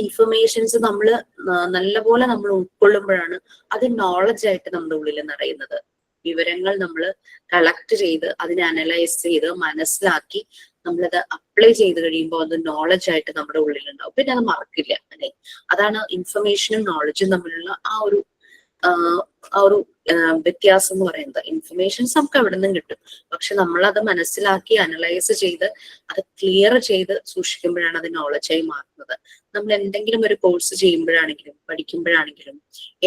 ഇൻഫർമേഷൻസ് നമ്മൾ നല്ലപോലെ നമ്മൾ ഉൾക്കൊള്ളുമ്പോഴാണ് അത് നോളജ് ആയിട്ട് നമ്മുടെ ഉള്ളിൽ നിറയുന്നത്. വിവരങ്ങൾ നമ്മൾ കളക്ട് ചെയ്ത് അതിനെ അനലൈസ് ചെയ്ത് മനസ്സിലാക്കി നമ്മളത് അപ്ലൈ ചെയ്ത് കഴിയുമ്പോൾ അത് നോളജ് ആയിട്ട് നമ്മുടെ ഉള്ളിൽ ഉണ്ടാവും. പിന്നെ അത് മറക്കില്ല, അല്ലെ? അതാണ് ഇൻഫർമേഷനും നോളജും തമ്മിലുള്ള ആ ഒരു വ്യത്യാസം എന്ന് പറയുന്നത്. ഇൻഫർമേഷൻസ് നമുക്ക് എവിടെ നിന്നും കിട്ടും, പക്ഷെ നമ്മളത് മനസ്സിലാക്കി അനലൈസ് ചെയ്ത് അത് ക്ലിയർ ചെയ്ത് സൂക്ഷിക്കുമ്പോഴാണ് അത് നോളജായി മാറുന്നത്. നമ്മൾ എന്തെങ്കിലും ഒരു കോഴ്സ് ചെയ്യുമ്പോഴാണെങ്കിലും പഠിക്കുമ്പോഴാണെങ്കിലും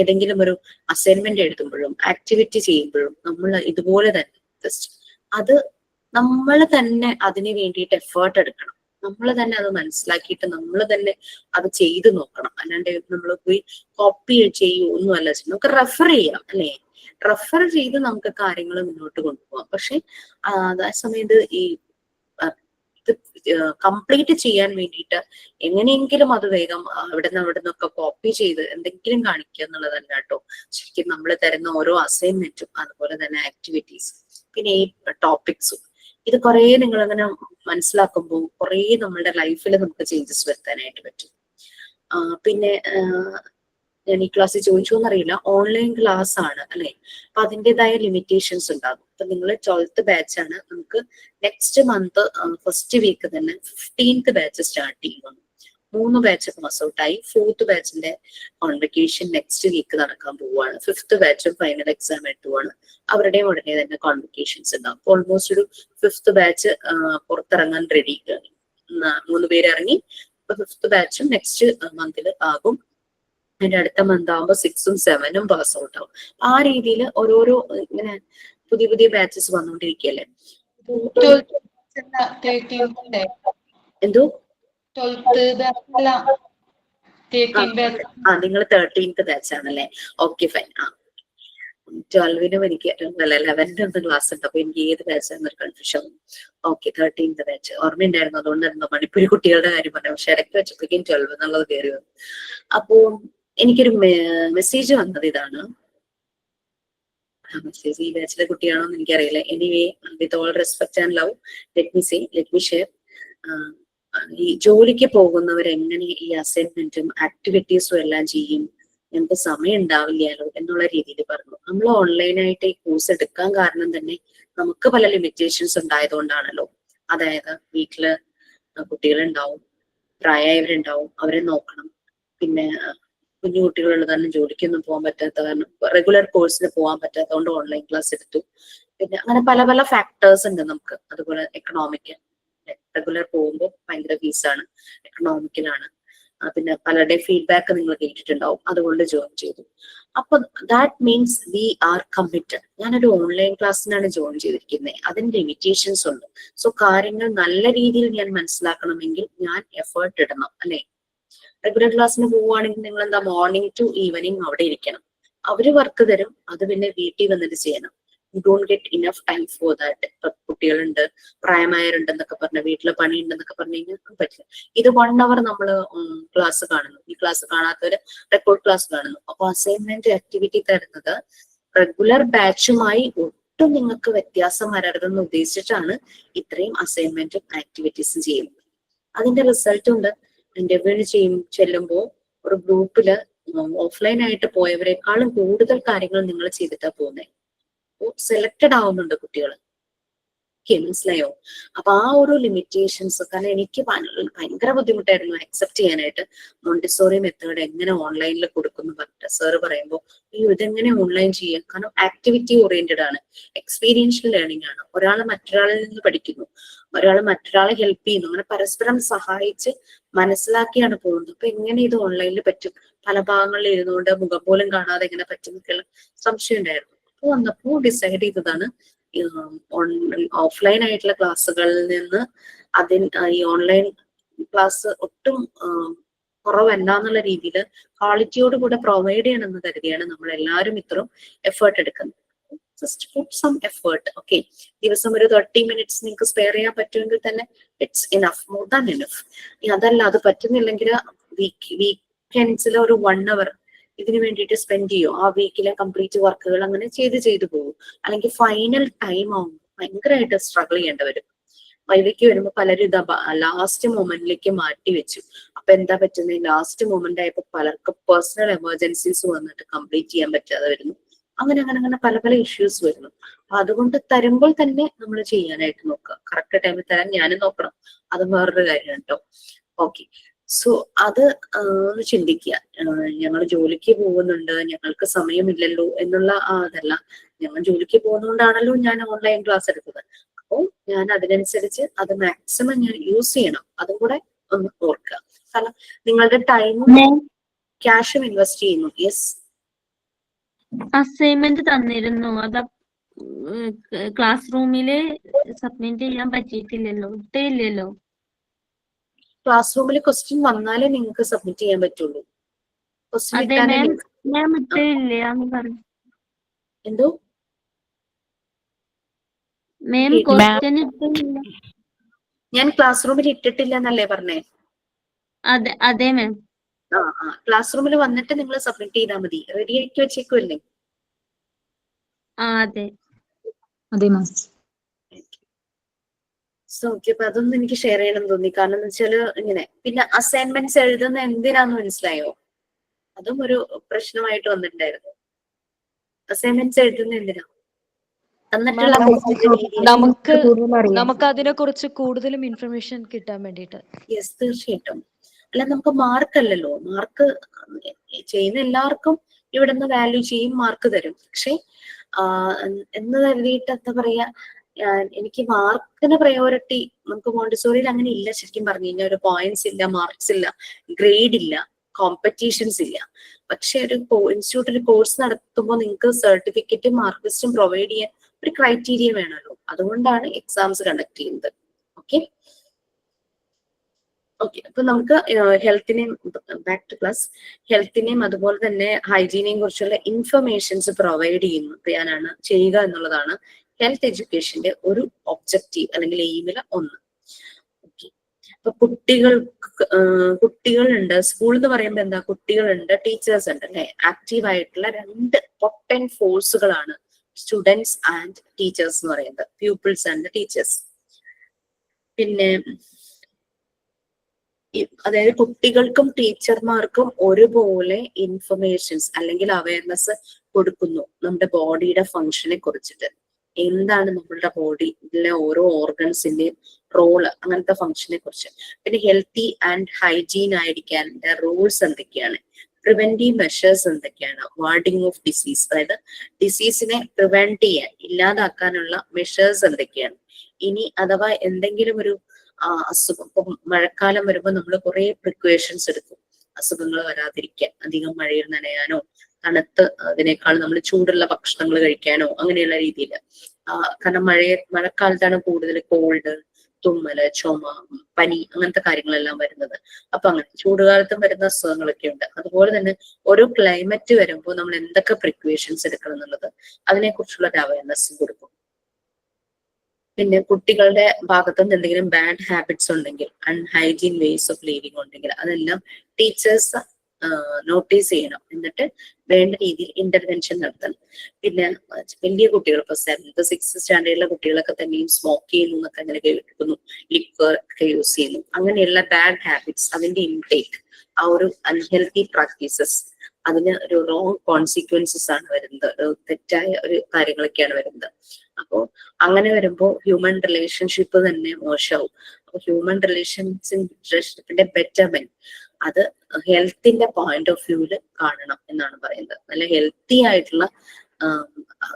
ഏതെങ്കിലും ഒരു അസൈൻമെന്റ് എഴുതുമ്പോഴും ആക്ടിവിറ്റി ചെയ്യുമ്പോഴും നമ്മൾ ഇതുപോലെ തന്നെ അത് നമ്മൾ തന്നെ അതിന് വേണ്ടിയിട്ട് എഫേർട്ട് എടുക്കണം. നമ്മൾ തന്നെ അത് മനസ്സിലാക്കിയിട്ട് നമ്മൾ തന്നെ അത് ചെയ്തു നോക്കണം. അല്ലാണ്ട് നമ്മൾ പോയി കോപ്പി ചെയ്യൂ ഒന്നുമല്ല. നമുക്ക് റെഫർ ചെയ്യാം, അല്ലെ? റെഫർ ചെയ്ത് നമുക്ക് കാര്യങ്ങൾ മുന്നോട്ട് കൊണ്ടുപോകാം. പക്ഷെ അതേ സമയത്ത് ഇത് കംപ്ലീറ്റ് ചെയ്യാൻ വേണ്ടിയിട്ട് എങ്ങനെയെങ്കിലും അത് വേഗം അവിടെ നിന്നൊക്കെ കോപ്പി ചെയ്ത് എന്തെങ്കിലും കാണിക്കുക എന്നുള്ളതല്ല കേട്ടോ. ശരിക്കും നമ്മൾ തരുന്ന ഓരോ അസൈൻമെന്റും അതുപോലെ തന്നെ ആക്ടിവിറ്റീസ് പിന്നെ ഈ ടോപ്പിക്സും ഇത് കുറെ നിങ്ങൾ അങ്ങനെ മനസ്സിലാക്കുമ്പോൾ കുറെ നമ്മളുടെ ലൈഫിൽ നമുക്ക് ചേഞ്ചസ് വരുത്താനായിട്ട് പറ്റും. പിന്നെ ഞാൻ ഈ ക്ലാസ്സിൽ ചോദിച്ചു എന്നറിയില്ല, ഓൺലൈൻ ക്ലാസ് ആണ്, അല്ലെ? അപ്പൊ അതിൻ്റെതായ ലിമിറ്റേഷൻസ് ഉണ്ടാകും. അപ്പൊ നിങ്ങൾ 12th ബാച്ച് ആണ്. നമുക്ക് നെക്സ്റ്റ് മന്ത് ഫസ്റ്റ് വീക്ക് തന്നെ 15th ബാച്ച് സ്റ്റാർട്ട് ചെയ്യുന്നു. 3 ബാച്ച് പാസ് ഔട്ട് ആയി. 4th ബാച്ചിന്റെ കോൺവെക്കേഷൻ നെക്സ്റ്റ് വീക്ക് നടക്കാൻ പോവുകയാണ്. 5th ബാച്ചും final exam എത്തുവാണ്. അവരുടെയും ഉടനെ തന്നെ കോൺവെക്കേഷൻസ് ഉണ്ടാവും. ഓൾമോസ്റ്റ് ഒരു 5th ബാച്ച് പുറത്തിറങ്ങാൻ റെഡി. 3 പേര് ഇറങ്ങി. ഇപ്പൊ 5th ബാച്ചും നെക്സ്റ്റ് മന്തിൽ ആകും. അതിന്റെ അടുത്ത മന്ത് ആകുമ്പോൾ 6ഉം 7ഉം പാസ് ഔട്ട് ആവും. ആ രീതിയിൽ ഓരോരോ ഇങ്ങനെ പുതിയ ബാച്ചസ് വന്നുകൊണ്ടിരിക്കുകയല്ലേ. എന്തോ നിങ്ങൾ 13th ബാച്ച് ആണല്ലേ? Okay, fine. 12നും എനിക്ക് 11th ക്ലാസ് ഉണ്ട്. അപ്പൊ എനിക്ക് ഏത് ബാച്ച് ആണെന്നൊരു കൺഫ്യൂഷൻ. ഓക്കെ, 13th ബാച്ച് ഓർമ്മയുണ്ടായിരുന്നു. അതുകൊണ്ടായിരുന്നു മണിപ്പൂരി കുട്ടികളുടെ കാര്യം പറഞ്ഞത്. പക്ഷെ ഇടയ്ക്ക് വെച്ചപ്പോഴേക്കും 12 എന്നുള്ളത് കയറി വന്നു. അപ്പോ എനിക്കൊരു മെസ്സേജ് വന്നത് ഇതാണ്. മെസ്സേജ് ഈ ബാച്ചിലെ കുട്ടിയാണോ എന്ന് എനിക്കറിയില്ല. Anyway, with all respect and love, let me share. ഈ ജോലിക്ക് പോകുന്നവരെങ്ങനെ ഈ അസൈൻമെന്റും ആക്ടിവിറ്റീസും എല്ലാം ചെയ്യും? ഞങ്ങൾക്ക് സമയം ഉണ്ടാവില്ലല്ലോ എന്നുള്ള രീതിയിൽ പറഞ്ഞു. നമ്മൾ ഓൺലൈനായിട്ട് ഈ കോഴ്സ് എടുക്കാൻ കാരണം തന്നെ നമുക്ക് പല ലിമിറ്റേഷൻസ് ഉണ്ടായതുകൊണ്ടാണല്ലോ. അതായത് വീട്ടില് കുട്ടികളുണ്ടാവും, പ്രായമായവരുണ്ടാവും, അവരെ നോക്കണം. പിന്നെ കുഞ്ഞു കുട്ടികളുള്ള കാരണം ജോലിക്കൊന്നും പോകാൻ പറ്റാത്ത കാരണം റെഗുലർ കോഴ്സിന് പോകാൻ പറ്റാത്തതുകൊണ്ട് ഓൺലൈൻ ക്ലാസ് എടുത്തു. പിന്നെ അങ്ങനെ പല പല ഫാക്ടേഴ്സ് ഉണ്ട് നമുക്ക്. അതുപോലെ എക്കണോമിക്കൽ, റെഗുലർ പോകുമ്പോൾ ഭയങ്കര ഫീസാണ്, എക്കണോമിക്കലാണ്. പിന്നെ പലരുടെയും ഫീഡ്ബാക്ക് നിങ്ങൾ കേട്ടിട്ടുണ്ടാവും. അതുകൊണ്ട് ജോയിൻ ചെയ്തു. അപ്പൊ that means we are committed. ഞാനൊരു ഓൺലൈൻ ക്ലാസ്സിനാണ് ജോയിൻ ചെയ്തിരിക്കുന്നത്. അതിന് ലിമിറ്റേഷൻസ് ഉണ്ട്. സോ കാര്യങ്ങൾ നല്ല രീതിയിൽ ഞാൻ മനസ്സിലാക്കണമെങ്കിൽ ഞാൻ എഫേർട്ട് ഇടണം, അല്ലെ? റെഗുലർ ക്ലാസ്സിന് പോവുകയാണെങ്കിൽ നിങ്ങൾ എന്താ മോർണിംഗ് ടു ഈവനിങ് അവിടെ ഇരിക്കണം. അവര് വർക്ക് തരും, അത് പിന്നെ വീട്ടിൽ വന്നിട്ട് ചെയ്യണം. You don't get enough time for that. ഇപ്പൊ കുട്ടികളുണ്ട്, പ്രായമായവരുണ്ടെന്നൊക്കെ പറഞ്ഞ, വീട്ടിലെ പണി ഉണ്ടെന്നൊക്കെ പറഞ്ഞു കഴിഞ്ഞാൽ പറ്റില്ല. ഇത് 1 hour നമ്മള് ക്ലാസ് കാണുന്നു. ഈ ക്ലാസ് കാണാത്തവര് റെക്കോർഡ് ക്ലാസ് കാണുന്നു. അപ്പൊ അസൈൻമെന്റ് ആക്ടിവിറ്റി തരുന്നത് റെഗുലർ ബാച്ചുമായി ഒട്ടും നിങ്ങൾക്ക് വ്യത്യാസം വരരുതെന്ന് ഉദ്ദേശിച്ചിട്ടാണ് ഇത്രയും അസൈൻമെന്റും ആക്ടിവിറ്റീസും ചെയ്യുന്നത്. അതിന്റെ റിസൾട്ട് ഉണ്ട്. ഇന്റർവ്യൂവിന് ചെല്ലുമ്പോൾ ഒരു ഗ്രൂപ്പില് ഓഫ്ലൈൻ ആയിട്ട് പോയവരെക്കാളും കൂടുതൽ കാര്യങ്ങൾ നിങ്ങൾ ചെയ്തിട്ടാ പോകുന്നത്. സെലക്ടഡ് ആവുന്നുണ്ട് കുട്ടികൾ. മനസ്സിലായോ? അപ്പൊ ആ ഒരു ലിമിറ്റേഷൻസ്, കാരണം എനിക്ക് ഭയങ്കര ബുദ്ധിമുട്ടായിരുന്നു അക്സെപ്റ്റ് ചെയ്യാനായിട്ട്. മോണ്ടിസോറി മെത്തേഡ് എങ്ങനെ ഓൺലൈനിൽ കൊടുക്കുന്നു പറഞ്ഞിട്ട് സാറ് പറയുമ്പോൾ അയ്യോ ഇതെങ്ങനെ ഓൺലൈൻ ചെയ്യാം, കാരണം ആക്ടിവിറ്റി ഓറിയന്റഡ് ആണ്, എക്സ്പീരിയൻഷ്യൽ ലേണിംഗ് ആണ്. ഒരാൾ മറ്റൊരാളിൽ നിന്ന് പഠിക്കുന്നു, ഒരാൾ മറ്റൊരാളെ ഹെൽപ്പ് ചെയ്യുന്നു, അങ്ങനെ പരസ്പരം സഹായിച്ച് മനസ്സിലാക്കിയാണ് പോകുന്നത്. അപ്പൊ എങ്ങനെ ഇത് ഓൺലൈനിൽ പറ്റും? പല ഭാഗങ്ങളിൽ ഇരുന്നുകൊണ്ട് മുഖം പോലും കാണാതെ എങ്ങനെ പറ്റും എന്നൊക്കെയുള്ള സംശയം ഉണ്ടായിരുന്നു. അപ്പോൾ വന്നപ്പോൾ ഡിസൈഡ് ചെയ്തതാണ് ഓഫ്ലൈൻ ആയിട്ടുള്ള ക്ലാസ്സുകളിൽ നിന്ന് ഈ ഓൺലൈൻ ക്ലാസ് ഒട്ടും കുറവല്ല എന്നുള്ള രീതിയിൽ ക്വാളിറ്റിയോട് കൂടെ പ്രൊവൈഡ് ചെയ്യണമെന്ന് കരുതിയാണ് നമ്മൾ എല്ലാവരും ഇത്രയും എഫേർട്ട് എടുക്കുന്നത്. Just put some effort. Okay, ദിവസം ഒരു 30 minutes നിങ്ങൾക്ക് സ്പെയർ ചെയ്യാൻ പറ്റുമെങ്കിൽ തന്നെ it's enough, more than enough. അതല്ല, അത് പറ്റുന്നില്ലെങ്കിൽ വീക്കെൻഡ്സിൽ ഒരു 1 hour ഇതിനു വേണ്ടിയിട്ട് സ്പെൻഡ് ചെയ്യും. ആ വീക്കിലെ കംപ്ലീറ്റ് വർക്കുകൾ അങ്ങനെ ചെയ്തു പോകും. അല്ലെങ്കിൽ ഫൈനൽ ടൈം ആവും ഭയങ്കരമായിട്ട് സ്ട്രഗിൾ ചെയ്യേണ്ടി വരും. വൈവിക്ക് വരുമ്പോൾ പലരും ഇതാ ലാസ്റ്റ് മൊമെന്റിലേക്ക് മാറ്റി വെച്ചു. അപ്പൊ എന്താ പറ്റുന്നത്? ലാസ്റ്റ് മൊമെന്റ് ആയപ്പോൾ പലർക്കും പേഴ്സണൽ എമർജൻസീസ് വന്നിട്ട് കംപ്ലീറ്റ് ചെയ്യാൻ പറ്റാതെ വരുന്നു. അങ്ങനെ പല ഇഷ്യൂസ് വരുന്നു. അപ്പൊ അതുകൊണ്ട് തരുമ്പോൾ തന്നെ നമ്മൾ ചെയ്യാനായിട്ട് നോക്കുക. കറക്റ്റ് ടൈമിൽ തരാൻ ഞാനും നോക്കണം, അത് വേറൊരു കാര്യമാണ് കേട്ടോ. ഓക്കെ, സോ അത് ഒന്ന് ചിന്തിക്കുക. ഞങ്ങൾ ജോലിക്ക് പോകുന്നുണ്ട്, ഞങ്ങൾക്ക് സമയമില്ലല്ലോ എന്നുള്ള അതല്ല. ഞങ്ങൾ ജോലിക്ക് പോകുന്നതുകൊണ്ടാണല്ലോ ഞാൻ ഓൺലൈൻ ക്ലാസ് എടുക്കുന്നത്. അപ്പോൾ ഞാൻ അതിനനുസരിച്ച് അത് മാക്സിമം ഞാൻ യൂസ് ചെയ്യണം. അതും കൂടെ ഒന്ന് ഓർക്കുക. കാരണം നിങ്ങളുടെ ടൈമും ക്യാഷും ഇൻവെസ്റ്റ് ചെയ്യുന്നു. യെസ്, അസൈൻമെന്റ് തന്നിരുന്നു, അത് ക്ലാസ് റൂമില് സബ്മിറ്റ് ചെയ്യാൻ പറ്റിയിട്ടില്ലല്ലോ, ഇട്ടില്ലല്ലോ. ക്ലാസ് റൂമിൽ ക്വസ്റ്റ്യൻ വന്നാലേ നിങ്ങൾക്ക് സബ്മിറ്റ് ചെയ്യാൻ പറ്റുള്ളൂ. അതെ മാം, ഇട്ടില്ല പറഞ്ഞു. എന്തോ മാം ക്വസ്റ്റ്യൻ ഇട്ടില്ല. ഞാൻ ക്ലാസ് റൂമിൽ ഇട്ടിട്ടില്ല എന്നല്ലേ പറഞ്ഞേ? അതെ മാം. ക്ലാസ് റൂമിൽ വന്നിട്ട് നിങ്ങൾ സബ്മിറ്റ് ചെയ്താൽ മതി. റെഡി ആക്കി വെച്ചേക്കുമല്ലേ? അതെ മാം. സോ ഓക്കെ, അപ്പൊ അതൊന്നും എനിക്ക് ഷെയർ ചെയ്യണം തോന്നി. കാരണം എന്ന് വെച്ചാല് ഇങ്ങനെ പിന്നെ അസൈൻമെന്റ്സ് എഴുതുന്ന എന്തിനാന്ന് മനസ്സിലായോ? അതും ഒരു പ്രശ്നമായിട്ട് വന്നിട്ടുണ്ടായിരുന്നു. അസൈൻമെന്റ്സ് എഴുതുന്ന എന്തിനാ? നമുക്ക് അതിനെ കുറിച്ച് കൂടുതലും ഇൻഫർമേഷൻ കിട്ടാൻ വേണ്ടിയിട്ട്. യെസ്, തീർച്ചയായിട്ടും. അല്ല, നമുക്ക് മാർക്കല്ലല്ലോ. മാർക്ക് ചെയ്യുന്ന എല്ലാവർക്കും ഇവിടെ നിന്ന് വാല്യൂ ചെയ്യും, മാർക്ക് തരും. പക്ഷെ എന്ന് കരുതിയിട്ട് എന്താ പറയാ, എനിക്ക് മാർക്കിന് പ്രയോറിറ്റി നമുക്ക് മോണ്ടിസോറിയിൽ അങ്ങനെ ഇല്ല. ശരിക്കും പറഞ്ഞു കഴിഞ്ഞാൽ ഒരു പോയിന്റ്സ് ഇല്ല, മാർക്സ് ഇല്ല, ഗ്രേഡ് ഇല്ല, കോമ്പറ്റീഷൻസ് ഇല്ല. പക്ഷെ ഒരു ഇൻസ്റ്റിറ്റ്യൂട്ട് ഒരു കോഴ്സ് നടത്തുമ്പോൾ നിങ്ങൾക്ക് സർട്ടിഫിക്കറ്റും മാർക്ക് ലിസ്റ്റും പ്രൊവൈഡ് ചെയ്യാൻ ഒരു ക്രൈറ്റീരിയ വേണമല്ലോ. അതുകൊണ്ടാണ് എക്സാംസ് കണ്ടക്ട് ചെയ്യുന്നത്. ഓക്കെ, അപ്പൊ നമുക്ക് ഹെൽത്തിനെയും, ബാക്ക് ടു ക്ലാസ്, ഹെൽത്തിനെയും അതുപോലെ തന്നെ ഹൈജീനെയും കുറിച്ചുള്ള ഇൻഫർമേഷൻസ് പ്രൊവൈഡ് ചെയ്യുക എന്നുള്ളതാണ് ഹെൽത്ത് എഡ്യൂക്കേഷന്റെ ഒരു ഒബ്ജക്റ്റീവ് അല്ലെങ്കിൽ എയിമില് ഒന്ന്. ഓക്കെ, അപ്പൊ കുട്ടികളുണ്ട്. സ്കൂൾ എന്ന് പറയുമ്പോൾ എന്താ? കുട്ടികളുണ്ട്, ടീച്ചേഴ്സ് ഉണ്ട് അല്ലെ? ആക്റ്റീവ് ആയിട്ടുള്ള 2 പൊട്ടന്റ് ഫോഴ്സുകളാണ് സ്റ്റുഡൻസ് ആൻഡ് ടീച്ചേഴ്സ് എന്ന് പറയുന്നത്, പ്യൂപ്പിൾസ് ആൻഡ് ടീച്ചേഴ്സ്. പിന്നെ അതായത് കുട്ടികൾക്കും ടീച്ചർമാർക്കും ഒരുപോലെ ഇൻഫർമേഷൻസ് അല്ലെങ്കിൽ അവയർനെസ് കൊടുക്കുന്നു നമ്മുടെ ബോഡിയുടെ ഫങ്ഷനെ കുറിച്ചിട്ട്. എന്താണ് നമ്മളുടെ ബോഡിയിലെ ഓരോ ഓർഗൻസിന്റെയും റോള്, അങ്ങനത്തെ ഫങ്ഷനെ കുറിച്ച്. പിന്നെ ഹെൽത്തി ആൻഡ് ഹൈജീൻ ആയിരിക്കാൻ റൂൾസ് എന്തൊക്കെയാണ്, പ്രിവെന്റീവ് മെഷേഴ്സ് എന്തൊക്കെയാണ്, വാർഡിങ് ഓഫ് ഡിസീസ്, അതായത് ഡിസീസിനെ പ്രിവെന്റ് ചെയ്യാൻ, ഇല്ലാതാക്കാനുള്ള മെഷേഴ്സ് എന്തൊക്കെയാണ്. ഇനി അഥവാ എന്തെങ്കിലും ഒരു അസുഖം, ഇപ്പൊ മഴക്കാലം വരുമ്പോൾ നമ്മൾ കുറെ പ്രിക്കോഷൻസ് എടുക്കും അസുഖങ്ങൾ വരാതിരിക്കാൻ. അധികം മഴയിൽ നനയാനോ, തണുത്ത് അതിനേക്കാൾ നമ്മൾ ചൂടുള്ള ഭക്ഷണങ്ങൾ കഴിക്കാനോ, അങ്ങനെയുള്ള രീതിയിൽ. കാരണം മഴക്കാലത്താണ് കൂടുതൽ കോൾഡ്, തുമ്മല്, ചുമ, പനി അങ്ങനത്തെ കാര്യങ്ങളെല്ലാം വരുന്നത്. അപ്പൊ അങ്ങനെ ചൂടുകാലത്തും വരുന്ന അസുഖങ്ങളൊക്കെ ഉണ്ട്. അതുപോലെ തന്നെ ഓരോ ക്ലൈമറ്റ് വരുമ്പോൾ നമ്മൾ എന്തൊക്കെ പ്രിക്കോഷൻസ് എടുക്കണം എന്നുള്ളത് അതിനെക്കുറിച്ചുള്ള ഒരു അവയർനെസ് കൊടുക്കും. പിന്നെ കുട്ടികളുടെ ഭാഗത്തുനിന്ന് എന്തെങ്കിലും ബാഡ് ഹാബിറ്റ്സ് ഉണ്ടെങ്കിൽ, അൺഹൈജീൻ വേസ് ഓഫ് ലിവിങ് ഉണ്ടെങ്കിൽ അതെല്ലാം ടീച്ചേഴ്സ് നോട്ടീസ് ചെയ്യണം. എന്നിട്ട് വേണ്ട രീതിയിൽ ഇന്റർവെൻഷൻ നടത്തണം. പിന്നെ വലിയ കുട്ടികൾ ഇപ്പൊ 7th 6th സ്റ്റാൻഡേർഡിലെ കുട്ടികളൊക്കെ തന്നെയും സ്മോക്ക് ചെയ്യുന്നു എന്നൊക്കെ അങ്ങനെ കേൾക്കുന്നു, ലിക്വർ ഒക്കെ യൂസ് ചെയ്യുന്നു. അങ്ങനെയുള്ള ബാഡ് ഹാബിറ്റ്സ്, അതിന്റെ ഇൻടേക്ക്, ആ ഒരു അൺഹെൽത്തി പ്രാക്ടീസസ്, അതിന് ഒരു റോങ് കോൺസിക്വൻസസ് ആണ് വരുന്നത്, തെറ്റായ ഒരു കാര്യങ്ങളൊക്കെയാണ് വരുന്നത്. അപ്പോ അങ്ങനെ വരുമ്പോൾ ഹ്യൂമൻ റിലേഷൻഷിപ്പ് തന്നെ മോശമാവും. അപ്പൊ ഹ്യൂമൻ റിലേഷൻഷിപ്പിന്റെ ബെറ്റർമെന്റ് അത് ഹെൽത്തിന്റെ പോയിന്റ് ഓഫ് വ്യൂവില് കാണണം എന്നാണ് പറയുന്നത്. നല്ല ഹെൽത്തി ആയിട്ടുള്ള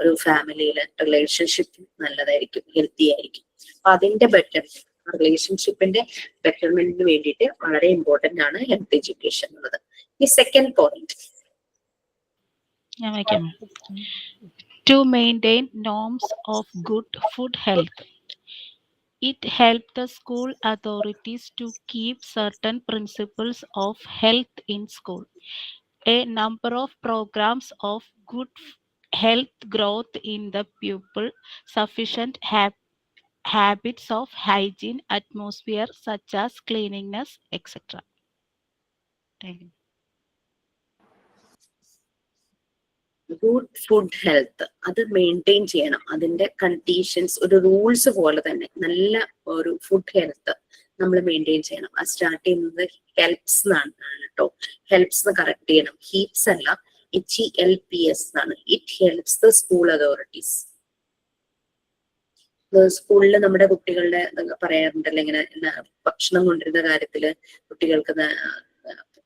ഒരു ഫാമിലിയിലെ റിലേഷൻഷിപ്പ് നല്ലതായിരിക്കും, ഹെൽത്തി ആയിരിക്കും. അപ്പൊ അതിന്റെ ബെറ്റർമെന്റ്, റിലേഷൻഷിപ്പിന്റെ ബെറ്റർമെന്റിന് വേണ്ടിയിട്ട് വളരെ ഇമ്പോർട്ടന്റ് ആണ് ഹെൽത്ത് എഡ്യൂക്കേഷൻ എന്നുള്ളത്. ഈ second point, to maintain norms of good food health. It helped the school authorities to keep certain principles of health in school. A number of programs of good health growth in the pupil, sufficient habits of hygiene, atmosphere such as cleanliness, etc. Thank you. Good food health അത് maintain ചെയ്യണം. അതിന്റെ conditions ഒരു rules പോലെ തന്നെ നല്ല ഒരു food health നമ്മൾ maintain ചെയ്യണം. അത് സ്റ്റാർട്ട് ചെയ്യുന്നത് ഹെൽപ്സ് എന്നാണ് കേട്ടോ. ഹെൽപ്സ് കറക്റ്റ് ചെയ്യണം, ഹീപ്സ് അല്ല, HELPS എന്നാണ്. It helps the school authorities. സ്കൂളിൽ നമ്മുടെ കുട്ടികളുടെ പറയാറുണ്ടല്ലോ ഇങ്ങനെ ഭക്ഷണം കൊണ്ടിരുന്ന കാര്യത്തില് കുട്ടികൾക്ക്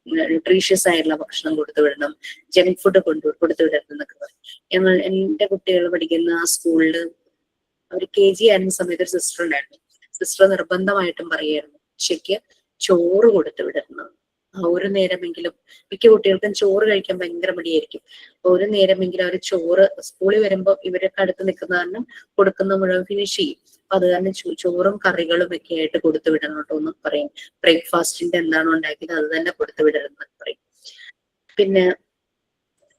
ന്യൂട്രീഷ്യസ് ആയിട്ടുള്ള ഭക്ഷണം കൊടുത്തു വിടണം, ജങ്ക് ഫുഡ് കൊടുത്തു വിടരുത് എന്നൊക്കെ പറയും. എന്റെ കുട്ടികൾ പഠിക്കുന്ന ആ സ്കൂളില് അവർ KG ആയിരുന്ന സമയത്ത് ഒരു സിസ്റ്റർ ഉണ്ടായിരുന്നു. സിസ്റ്റർ നിർബന്ധമായിട്ടും പറയായിരുന്നു ഉച്ചയ്ക്ക് ചോറ് കൊടുത്തു വിടരുന്നത്. ഒരു നേരമെങ്കിലും, മിക്ക കുട്ടികൾക്കും ചോറ് കഴിക്കാൻ ഭയങ്കര മടിയായിരിക്കും. ഒരു നേരമെങ്കിലും അവർ ചോറ് സ്കൂളിൽ വരുമ്പോ ഇവരൊക്കെ അടുത്ത് നിൽക്കുന്ന കാരണം കൊടുക്കുന്ന മുഴുവൻ ഫിനിഷ് ചെയ്യും. അപ്പൊ അത് കാരണം ചോറും കറികളും ഒക്കെ ആയിട്ട് കൊടുത്തു വിടണം കേട്ടോ എന്ന് പറയും. ബ്രേക്ക്ഫാസ്റ്റിന്റെ എന്താണോ ഉണ്ടാക്കിയത് അത് തന്നെ കൊടുത്തു വിടരുതെന്ന് പറയും. പിന്നെ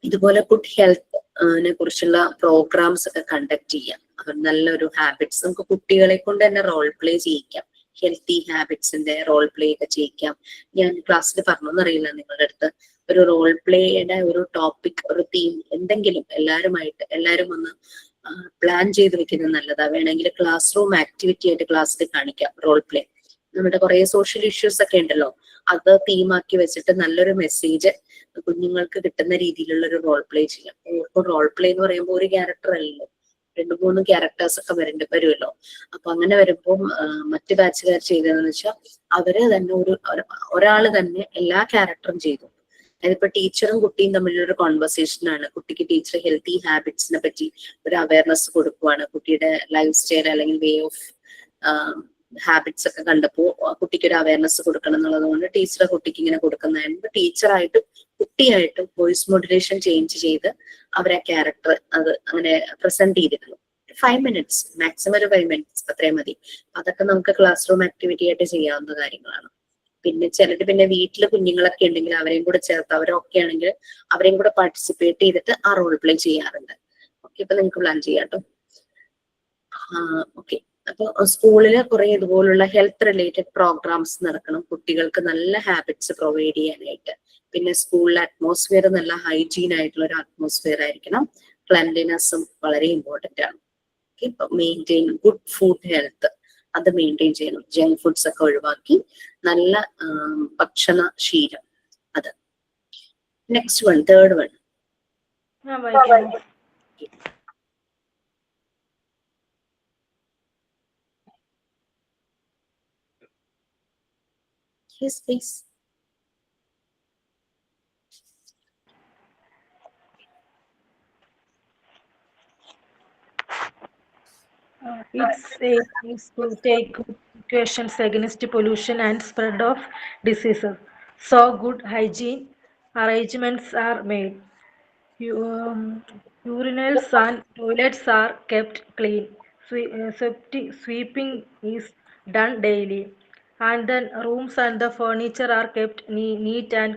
ഇതുപോലെ ഗുഡ് ഹെൽത്തിനെ കുറിച്ചുള്ള പ്രോഗ്രാംസ് ഒക്കെ കണ്ടക്ട് ചെയ്യാം. നല്ലൊരു ഹാബിറ്റ്സ് നമുക്ക് കുട്ടികളെ കൊണ്ട് തന്നെ റോൾ പ്ലേ ചെയ്യിക്കാം. ഹെൽത്തി ഹാബിറ്റ്സിന്റെ റോൾ പ്ലേ ഒക്കെ ചെയ്യിക്കാം. ഞാൻ ക്ലാസ്സിൽ പറഞ്ഞൊന്നറിയില്ല നിങ്ങളുടെ അടുത്ത്, ഒരു റോൾ പ്ലേയുടെ ഒരു ടോപ്പിക്, ഒരു തീം എന്തെങ്കിലും എല്ലാവരും ഒന്ന് പ്ലാൻ ചെയ്ത് വെക്കുന്നത് നല്ലതാ. വേണമെങ്കിൽ ക്ലാസ് റൂം ആക്ടിവിറ്റി ആയിട്ട് ക്ലാസ്സിൽ കാണിക്കാം റോൾ പ്ലേ. നമ്മുടെ കുറെ സോഷ്യൽ ഇഷ്യൂസ് ഒക്കെ ഉണ്ടല്ലോ, അത് തീമാക്കി വെച്ചിട്ട് നല്ലൊരു മെസ്സേജ് കുഞ്ഞുങ്ങൾക്ക് കിട്ടുന്ന രീതിയിലുള്ള ഒരു റോൾ പ്ലേ ചെയ്യാം. റോൾ പ്ലേ എന്ന് പറയുമ്പോൾ ഒരു ക്യാരക്ടർ അല്ലല്ലോ, 2-3 ക്യാരക്ടേഴ്സ് ഒക്കെ വരുമല്ലോ. അപ്പൊ അങ്ങനെ വരുമ്പോൾ മറ്റു ബാച്ചുകാർ ചെയ്തതെന്ന് വെച്ചാൽ അവര് തന്നെ ഒരാള് തന്നെ എല്ലാ ക്യാരക്ടറും ചെയ്തു. അതിപ്പോ ടീച്ചറും കുട്ടിയും തമ്മിലൊരു കോൺവെർസേഷൻ ആണ്. കുട്ടിക്ക് ടീച്ചർ ഹെൽത്തി ഹാബിറ്റ്സിനെ പറ്റി ഒരു അവയർനെസ് കൊടുക്കുവാണ്. കുട്ടിയുടെ ലൈഫ് സ്റ്റൈൽ അല്ലെങ്കിൽ വേ ഓഫ് ഹാബിറ്റ്സ് ഒക്കെ കണ്ടപ്പോ കുട്ടിക്ക് ഒരു അവയർനെസ് കൊടുക്കണം എന്നുള്ളത് കൊണ്ട് ടീച്ചർ കുട്ടിക്ക് ഇങ്ങനെ കൊടുക്കുന്നതായിരുന്നു. ടീച്ചറായിട്ടും കുട്ടിയായിട്ടും വോയിസ് മോഡുലേഷൻ ചേഞ്ച് ചെയ്ത് അവരെ ക്യാരക്ടർ അത് അങ്ങനെ പ്രസന്റ് ചെയ്തിരുന്നു. 5 minutes, മാക്സിമം ഒരു 5 minutes അത്രയും മതി. അതൊക്കെ നമുക്ക് ക്ലാസ് റൂം ആക്ടിവിറ്റി ആയിട്ട് ചെയ്യാവുന്ന കാര്യങ്ങളാണ്. പിന്നെ ചിലര് പിന്നെ വീട്ടില് കുഞ്ഞുങ്ങളൊക്കെ ഉണ്ടെങ്കിൽ അവരെയും കൂടെ ചേർത്ത്, അവരൊക്കെ ആണെങ്കിൽ അവരെയും കൂടെ പാർട്ടിസിപ്പേറ്റ് ചെയ്തിട്ട് ആ റോൾ പ്ലേ ചെയ്യാറുണ്ട്. ഓക്കെ, ഇപ്പൊ നിങ്ങൾക്ക് പ്ലാൻ ചെയ്യാട്ടോ. ഓക്കെ, അപ്പൊ സ്കൂളില് കുറെ ഇതുപോലുള്ള ഹെൽത്ത് റിലേറ്റഡ് പ്രോഗ്രാംസ് നടക്കണം, കുട്ടികൾക്ക് നല്ല ഹാബിറ്റ്സ് പ്രൊവൈഡ് ചെയ്യാനായിട്ട്. പിന്നെ സ്കൂളിലെ അറ്റ്മോസ്ഫിയർ നല്ല ഹൈജീൻ ആയിട്ടുള്ള ഒരു അറ്റ്മോസ്ഫിയർ ആയിരിക്കണം. ക്ലെൻലിനെസ്സും വളരെ ഇമ്പോർട്ടന്റ് ആണ്. മെയിൻറ്റെയിൻ ഗുഡ് ഫുഡ് ഹെൽത്ത്, അത് മെയിൻറ്റെയിൻ ചെയ്യണം. ജങ്ക് ഫുഡ്സ് ഒക്കെ ഒഴിവാക്കി നല്ല ഭക്ഷണ ശീലം. അത് next one, third one. Yes, please. Its aim is to take precautions against pollution and spread of diseases. So good hygiene arrangements are made. Urinals and toilets are kept clean. Sweeping is done daily, and then rooms and the furniture are kept neat and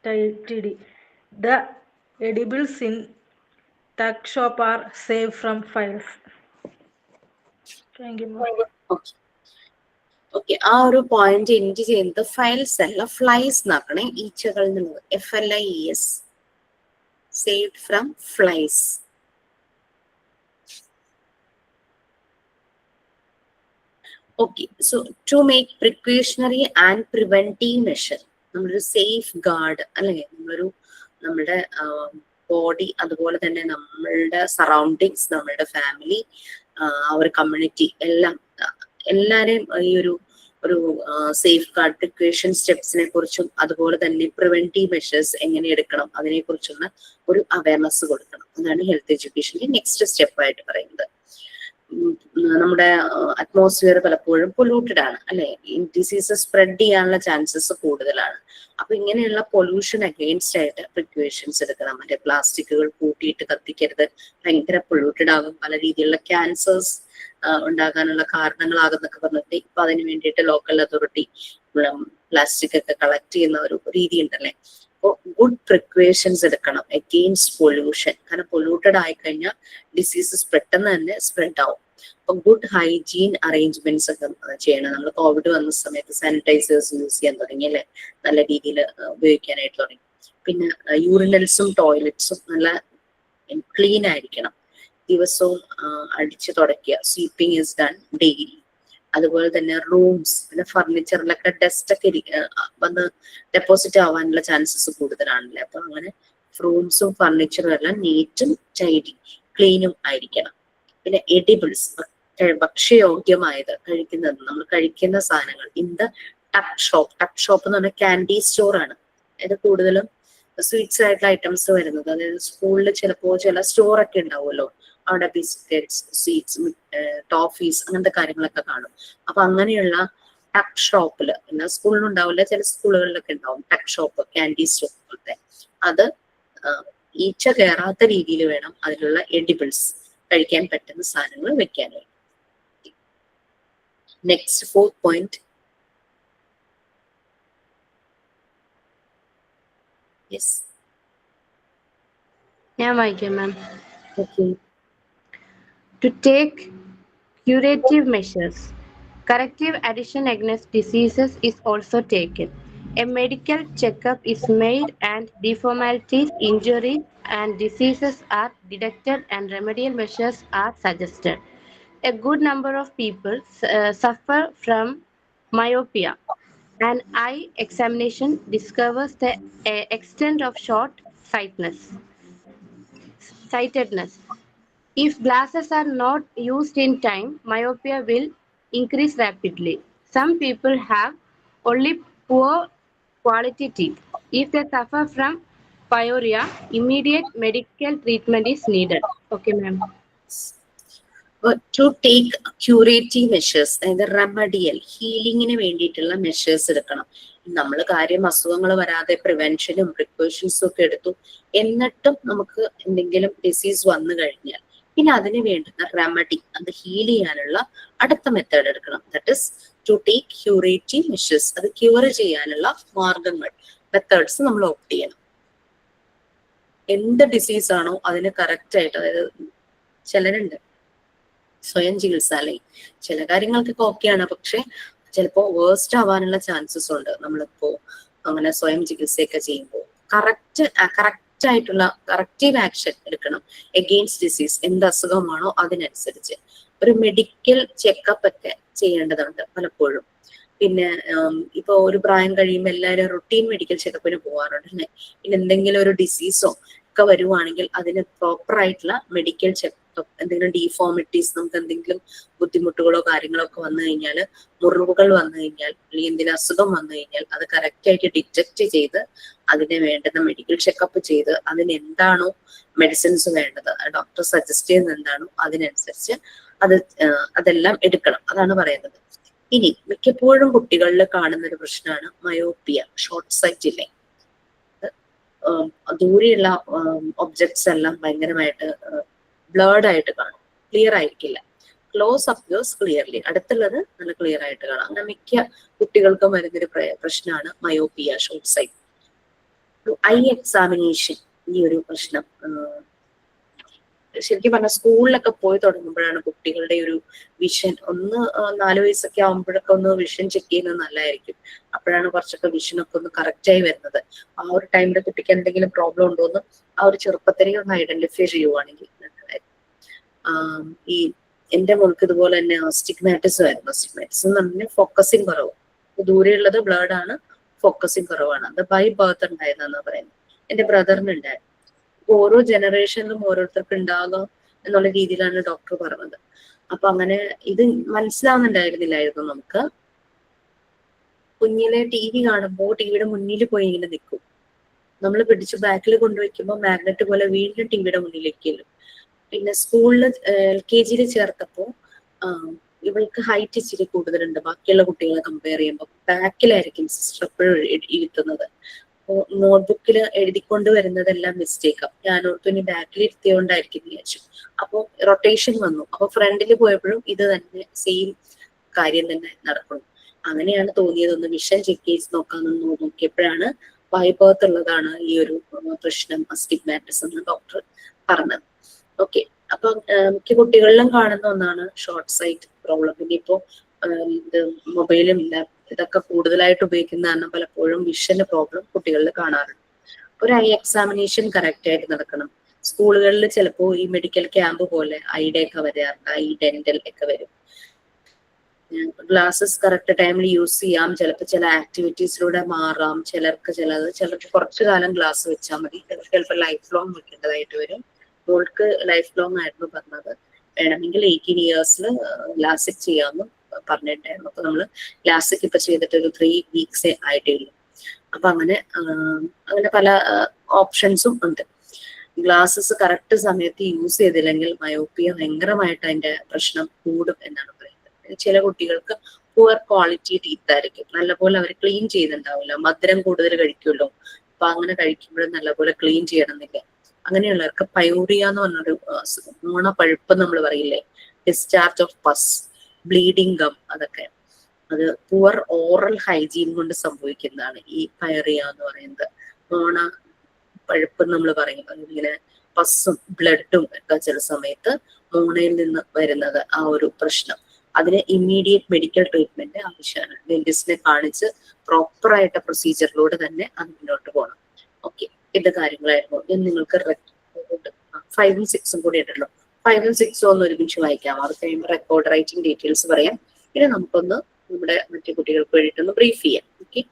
tidy. The edibles in tuck shop are saved from fires. Thank you, ma'am. Okay okay, ആ ഒരു point end ചെയ്യുന്നത് files അല്ല flies എന്നാക്കണേ. ഈച്ചകൾ എന്നുള്ളത് FLIES, saved from flies. Okay, so to make precautionary and preventive measure, നമ്മളൊരു safe guard അല്ലെങ്കിൽ നമ്മുടെ body, അതുപോലെ തന്നെ നമ്മളുടെ സറൗണ്ടിങ്സ്, നമ്മളുടെ ഫാമിലി, അവർ കമ്മ്യൂണിറ്റി എല്ലാരെയും ഈ ഒരു സേഫ് ഗാർഡ് പ്രിക്വേഷൻ സ്റ്റെപ്സിനെ കുറിച്ചും അതുപോലെ തന്നെ പ്രിവെന്റീവ് മെഷേഴ്സ് എങ്ങനെ എടുക്കണം അതിനെ കുറിച്ചുള്ള ഒരു അവയർനെസ് കൊടുക്കണം. അതാണ് ഹെൽത്ത് എഡ്യൂക്കേഷന്റെ നെക്സ്റ്റ് സ്റ്റെപ്പ് ആയിട്ട് പറയുന്നത്. നമ്മുടെ അറ്റ്മോസ്ഫിയർ പലപ്പോഴും പൊല്യൂട്ടഡ് ആണ് അല്ലെ, ഡിസീസസ് സ്പ്രെഡ് ചെയ്യാനുള്ള ചാൻസസ് കൂടുതലാണ്. അപ്പൊ ഇങ്ങനെയുള്ള പൊല്യൂഷൻ അഗെയിൻസ്റ്റ് ആയിട്ട് പ്രിക്വേഷൻസ് എടുക്കണം. മറ്റേ പ്ലാസ്റ്റിക്കുകൾ കൂട്ടിയിട്ട് കത്തിക്കരുത്, ഭയങ്കര പൊല്യൂട്ടഡ് ആകും, പല രീതിയിലുള്ള ക്യാൻസേഴ്സ് ഉണ്ടാകാനുള്ള കാരണങ്ങളാകുന്നൊക്കെ പറഞ്ഞിട്ട് ഇപ്പൊ അതിന് വേണ്ടിയിട്ട് ലോക്കൽ അതോറിറ്റി പ്ലാസ്റ്റിക് ഒക്കെ കളക്ട് ചെയ്യുന്ന ഒരു രീതി ഉണ്ടല്ലേ. അപ്പോൾ ഗുഡ് പ്രിക്വേഷൻസ് എടുക്കണം അഗെയിൻസ്റ്റ് പൊല്യൂഷൻ. കാരണം പൊല്യൂട്ടഡ് ആയിക്കഴിഞ്ഞാൽ ഡിസീസസ് പെട്ടെന്ന് തന്നെ സ്പ്രെഡ് ആവും. അപ്പൊ ഗുഡ് ഹൈജീൻ അറേഞ്ച്മെന്റ്സ് ഒക്കെ ചെയ്യണം. നമ്മൾ കോവിഡ് വന്ന സമയത്ത് സാനിറ്റൈസേഴ്സ് യൂസ് ചെയ്യാൻ തുടങ്ങി അല്ലെ, നല്ല രീതിയിൽ ഉപയോഗിക്കാനായിട്ട് തുടങ്ങി. പിന്നെ യൂറിനൽസും ടോയ്ലറ്റ്സും നല്ല ക്ലീൻ ആയിരിക്കണം, ദിവസവും അടിച്ചു തുടയ്ക്കുക. Sweeping is done daily. അതുപോലെ തന്നെ റൂംസ്, പിന്നെ ഫർണിച്ചറിലൊക്കെ ഡസ്റ്റ് ഒക്കെ വന്ന് ഡെപ്പോസിറ്റ് ആവാനുള്ള ചാൻസസ് കൂടുതലാണല്ലേ. അപ്പൊ അങ്ങനെ റൂംസും ഫർണിച്ചറും എല്ലാം നീറ്റും ടൈഡി ക്ലീനും ആയിരിക്കണം. പിന്നെ എഡിബിൾസ്, ഭക്ഷ്യയോഗ്യമായത് കഴിക്കുന്നത്, നമ്മൾ കഴിക്കുന്ന സാധനങ്ങൾ in the tuck shop. Tuck shop എന്ന് പറഞ്ഞാൽ ക്യാൻഡി സ്റ്റോർ ആണ്. ഇത് കൂടുതലും സ്വീറ്റ്സ് ആയിട്ടുള്ള ഐറ്റംസ് വരുന്നത്. അതായത് സ്കൂളിൽ ചിലപ്പോൾ ചില സ്റ്റോറൊക്കെ ഉണ്ടാവുമല്ലോ, അവിടെ ബിസ്ക്കറ്റ്സ്, സ്വീറ്റ്സ്, ടോഫീസ്, അങ്ങനത്തെ കാര്യങ്ങളൊക്കെ കാണും. അപ്പൊ അങ്ങനെയുള്ള ടക്ക് ഷോപ്പില്, എല്ലാ സ്കൂളിലും ഉണ്ടാവില്ല, ചില സ്കൂളുകളിലൊക്കെ ഉണ്ടാവും ടക്ക് ഷോപ്പ്, ക്യാൻഡി സ്റ്റോപ്പ് പോലത്തെ. അത് ഈച്ച കയറാത്ത രീതിയിൽ വേണം അതിലുള്ള എഡിബിൾസ്, കഴിക്കാൻ പറ്റുന്ന സാധനങ്ങൾ വെക്കാനായിട്ട്. Next 4th point. Yes. ഞാൻ വായിക്കാം മാം. Okay. To take curative measures, corrective action against diseases is also taken. A medical checkup is made and deformalities, injuries, and diseases are detected and remedial measures are suggested. A good number of people suffer from myopia. An eye examination discovers the extent of short-sightedness. If glasses are not used in time, myopia will increase rapidly. Some people have only poor quality teeth. If they suffer from pyorrhea, immediate medical treatment is needed. Okay, ma'am. To take curative measures, അതായത് remedial ഹീലിങ്ങിന് വേണ്ടിയിട്ടുള്ള measures എടുക്കണം. നമ്മൾ കാര്യം അസുഖങ്ങൾ വരാതെ പ്രിവെൻഷനും പ്രിക്കോഷൻസും ഒക്കെ എടുത്തു, എന്നിട്ടും നമുക്ക് എന്തെങ്കിലും ഡിസീസ് വന്നു കഴിഞ്ഞാൽ പിന്നെ അതിന് വേണ്ടുന്ന റെമഡി, അത് ഹീൽ ചെയ്യാനുള്ള അടുത്ത മെത്തേഡ് എടുക്കണം. That is to take curative measures. അത് ക്യൂർ ചെയ്യാനുള്ള മാർഗങ്ങൾ, മെത്തേഡ്സ് നമ്മൾ ഓപ്റ്റ് ചെയ്യണം. എന്ത് ഡിസീസ് ആണോ അതിന് കറക്റ്റ് ആയിട്ട്, അതായത് ചിലരുണ്ട് സ്വയം ചികിത്സ അല്ലെ, ചില കാര്യങ്ങൾക്കൊക്കെ ഓക്കെയാണ്, പക്ഷെ ചിലപ്പോൾ വേഴ്സ്റ്റ് ആവാനുള്ള ചാൻസസ് ഉണ്ട്. നമ്മളിപ്പോ അങ്ങനെ സ്വയം ചികിത്സയൊക്കെ ചെയ്യുമ്പോൾ കറക്റ്റ് ആയിട്ടുള്ള കറക്റ്റീവ് ആക്ഷൻ എടുക്കണം എഗെയിൻസ്റ്റ് ഡിസീസ്. എന്ത് അസുഖമാണോ അതിനനുസരിച്ച് ഒരു മെഡിക്കൽ ചെക്കപ്പ് ഒക്കെ ചെയ്യേണ്ടതുണ്ട് പലപ്പോഴും. പിന്നെ ഇപ്പൊ ഒരു പ്രായം കഴിയുമ്പോൾ എല്ലാവരും റുട്ടീൻ മെഡിക്കൽ ചെക്കപ്പിന് പോകാറുണ്ട് അല്ലെ. പിന്നെ എന്തെങ്കിലും ഒരു ഡിസീസോ ഒക്കെ വരുവാണെങ്കിൽ അതിന് പ്രോപ്പർ ആയിട്ടുള്ള മെഡിക്കൽ ചെക്കപ്പ്, എന്തെങ്കിലും ഡീഫോമിറ്റീസ്, നമുക്ക് എന്തെങ്കിലും ബുദ്ധിമുട്ടുകളോ കാര്യങ്ങളോ ഒക്കെ വന്നു കഴിഞ്ഞാൽ, മുറിവുകൾ വന്നു കഴിഞ്ഞാൽ, അല്ലെങ്കിൽ എന്തെങ്കിലും അസുഖം വന്നു കഴിഞ്ഞാൽ അത് കറക്റ്റ് ആയിട്ട് ഡിറ്റക്ട് ചെയ്ത് അതിന് വേണ്ടുന്ന മെഡിക്കൽ ചെക്കപ്പ് ചെയ്ത് അതിന് എന്താണോ മെഡിസിൻസ് വേണ്ടത്, ഡോക്ടർ സജസ്റ്റ് ചെയ്യുന്നത് എന്താണോ അതിനനുസരിച്ച് അതെല്ലാം എടുക്കണം. അതാണ് പറയുന്നത്. ഇനി മിക്കപ്പോഴും കുട്ടികളിൽ കാണുന്ന ഒരു പ്രശ്നമാണ് മയോപ്പിയ, ഷോർട്ട് സൈറ്റ് ഇല്ലേ. ദൂരെയുള്ള ഒബ്ജക്ട്സ് എല്ലാം ഭയങ്കരമായിട്ട് ബ്ലേർഡ് ആയിട്ട് കാണും, ക്ലിയർ ആയിരിക്കില്ല. ക്ലോസ് അപ്പിയേഴ്സ് ക്ലിയർലി, അടുത്തുള്ളത് നല്ല ക്ലിയർ ആയിട്ട് കാണാം. അങ്ങനെ മിക്ക കുട്ടികൾക്കും വരുന്നൊരു പ്രശ്നമാണ് myopia, short sight. I examination, ഈ ഒരു പ്രശ്നം ശരിക്കും പറഞ്ഞാൽ സ്കൂളിലൊക്കെ പോയി തുടങ്ങുമ്പോഴാണ് കുട്ടികളുടെ ഒരു വിഷൻ, 4 വയസ്സൊക്കെ ആകുമ്പോഴൊക്കെ ഒന്ന് വിഷൻ ചെക്ക് ചെയ്യുന്നത് നല്ലതായിരിക്കും. അപ്പോഴാണ് കുറച്ചൊക്കെ വിഷനൊക്കെ ഒന്ന് കറക്റ്റ് ആയി വരുന്നത്. ആ ഒരു ടൈമിൽ കുട്ടിക്ക് എന്തെങ്കിലും പ്രോബ്ലം ഉണ്ടോ എന്ന് ആ ഒരു ചെറുപ്പത്തിലേ ഒന്ന് ഐഡന്റിഫൈ ചെയ്യുവാണെങ്കിൽ നല്ലതായിരിക്കും. ഈ എന്റെ മോൾക്ക് ഇതുപോലെ തന്നെ സ്റ്റിഗ്മാറ്റിസം ആയിരുന്നു. സ്റ്റിഗ്മാറ്റിസം എന്ന് പറഞ്ഞാൽ ഫോക്കസിങ് കുറവ്, ദൂരെയുള്ളത് ബ്ലഡ് ആണ്, ഫോക്കസിങ് കുറവാണ്. അത് ബൈ ബർത്ത് ഉണ്ടായതെന്നാ പറയുന്നത്. എന്റെ ബ്രദറിന് ഉണ്ടായിരുന്നു. ഓരോ ജനറേഷനിലും ഓരോരുത്തർക്ക് ഉണ്ടാകാം എന്നുള്ള രീതിയിലാണ് ഡോക്ടർ പറഞ്ഞത്. അപ്പൊ അങ്ങനെ ഇത് മനസ്സിലാവുന്നുണ്ടായിരുന്നില്ലായിരുന്നു നമുക്ക്. കുഞ്ഞിലെ TV കാണുമ്പോൾ ടിവിയുടെ മുന്നിൽ പോയി ഇങ്ങനെ നിൽക്കും. നമ്മൾ പിടിച്ച് ബാക്കിൽ കൊണ്ടുവയ്ക്കുമ്പോൾ മാഗ്നറ്റ് പോലെ വീണ്ടും ടിവിയുടെ മുന്നിലേക്ക് വരും. പിന്നെ സ്കൂളിൽ LKG ചേർത്തപ്പോ ഇവൾക്ക് ഹൈറ്റ് ഇച്ചിരി കൂടുതലുണ്ട് ബാക്കിയുള്ള കുട്ടികളെ കമ്പയർ ചെയ്യുമ്പോൾ. ബാക്കിലായിരിക്കും സിസ്റ്റർ എപ്പോഴും ഇരുത്തുന്നത്. നോട്ട്ബുക്കിൽ എഴുതിക്കൊണ്ട് വരുന്നതെല്ലാം മിസ്റ്റേക്കാണ്. ഞാൻ ഓർത്തു ഇനി ബാക്കിൽ ഇരുത്തിയോണ്ടായിരിക്കും വിചാരിച്ചു. അപ്പൊ റൊട്ടേഷൻ വന്നു. അപ്പൊ ഫ്രണ്ടിൽ പോയപ്പോഴും ഇത് തന്നെ സെയിം കാര്യം തന്നെ നടക്കുന്നു. അങ്ങനെയാണ് തോന്നിയത്. ഒന്ന് വിഷൻ ചെക്ക് ചെയ്ത് നോക്കാമെന്ന് നോക്കിയപ്പോഴാണ് ബൈ ബർത്ത് ഉള്ളതാണ് ഈ ഒരു പ്രശ്നം, അസ്റ്റിഗ്മാറ്റിസം എന്ന് ഡോക്ടർ പറഞ്ഞത്. ഓക്കെ, അപ്പൊ മിക്ക കുട്ടികളിലും കാണുന്ന ഒന്നാണ് ഷോർട്ട് സൈറ്റ് പ്രോബ്ലം. പിന്നെ ഇപ്പോ ഇത് മൊബൈലും ഇതൊക്കെ കൂടുതലായിട്ട് ഉപയോഗിക്കുന്ന കാരണം പലപ്പോഴും വിഷന് പ്രോബ്ലം കുട്ടികളിൽ കാണാറുണ്ട്. ഒരു ഐ എക്സാമിനേഷൻ കറക്റ്റ് ആയിട്ട് നടക്കണം. സ്കൂളുകളിൽ ചിലപ്പോൾ ഈ മെഡിക്കൽ ക്യാമ്പ് പോലെ ഐഡ ഒക്കെ വരാറുണ്ട്, ഐ ഡെന്റൽ ഒക്കെ വരും. ഗ്ലാസസ് കറക്റ്റ് ടൈമിൽ യൂസ് ചെയ്യാം. ചിലപ്പോൾ ചില ആക്ടിവിറ്റീസിലൂടെ മാറാം. ചിലർക്ക് കുറച്ചു കാലം ഗ്ലാസ് വെച്ചാൽ മതി, ചിലപ്പോൾ ലൈഫ് ലോങ് വെക്കേണ്ടതായിട്ട് വരും. മോൾക്ക് ലൈഫ് ലോങ് ആയിരുന്നു പറഞ്ഞത്. വേണമെങ്കിൽ 18 ഇയേഴ്സിൽ ലാസിക് ചെയ്യാമെന്നും പറഞ്ഞിട്ടായിരുന്നു. അപ്പൊ നമ്മള് ലാസിക് ഇപ്പൊ ചെയ്തിട്ട് ഒരു 3 വീക്സേ ആയിട്ടേ ഉള്ളൂ. അപ്പൊ അങ്ങനെ പല ഓപ്ഷൻസും ഉണ്ട്. ഗ്ലാസസ് കറക്റ്റ് സമയത്ത് യൂസ് ചെയ്തില്ലെങ്കിൽ മയോപ്പിയ ഭയങ്കരമായിട്ട് അതിന്റെ പ്രശ്നം കൂടും എന്നാണ് പറയുന്നത്. ചില കുട്ടികൾക്ക് പുവർ ക്വാളിറ്റി ടീത്ത് ആയിരിക്കും, നല്ലപോലെ അവർ ക്ലീൻ ചെയ്തിട്ടുണ്ടാവില്ല. മധുരം കൂടുതൽ കഴിക്കുമല്ലോ, അപ്പൊ അങ്ങനെ കഴിക്കുമ്പോഴും നല്ലപോലെ ക്ലീൻ ചെയ്യണമെന്നില്ല. അങ്ങനെയുള്ളവർക്ക് പയൂറിയ എന്ന് പറഞ്ഞൊരു പഴുപ്പ് നമ്മൾ പറയില്ലേ, ഡിസ്ചാർജ് ഓഫ് പസ്, ബ്ലീഡിംഗ് ഗം, അതൊക്കെ അത് പുവർ ഓറൽ ഹൈജീൻ കൊണ്ട് സംഭവിക്കുന്നതാണ് ഈ പയറിയ എന്ന് പറയുന്നത്. പഴുപ്പ് നമ്മൾ പറയും. ഇങ്ങനെ പസ്സും ബ്ലഡും ഒക്കെ ചില സമയത്ത് മോണയിൽ നിന്ന് വരുന്നത് ആ ഒരു പ്രശ്നം. അതിന് ഇമ്മീഡിയറ്റ് മെഡിക്കൽ ട്രീറ്റ്മെന്റ് ആവശ്യമാണ്. ഡെന്റിസ്റ്റിനെ കാണിച്ച് പ്രോപ്പറായിട്ട് പ്രൊസീജിയറിലൂടെ തന്നെ അത് മുന്നോട്ട് പോകണം. ഓക്കെ, ഇത് കാര്യങ്ങളായിരുന്നു. ഞാൻ നിങ്ങൾക്ക് 5ഉം 6ഉം കൂടി ഉണ്ടല്ലോ, 5ഉം 6ഉം ഒന്ന് ഒരുമിച്ച് വായിക്കാം. അത് കഴിയുമ്പോൾ റെക്കോർഡ് റൈറ്റിംഗ് ഡീറ്റെയിൽസ് പറയാം. പിന്നെ നമുക്കൊന്ന് നമ്മുടെ മറ്റു കുട്ടികൾക്ക് വേണ്ടിയിട്ടൊന്ന് ബ്രീഫ് ചെയ്യാം. ഓക്കെ,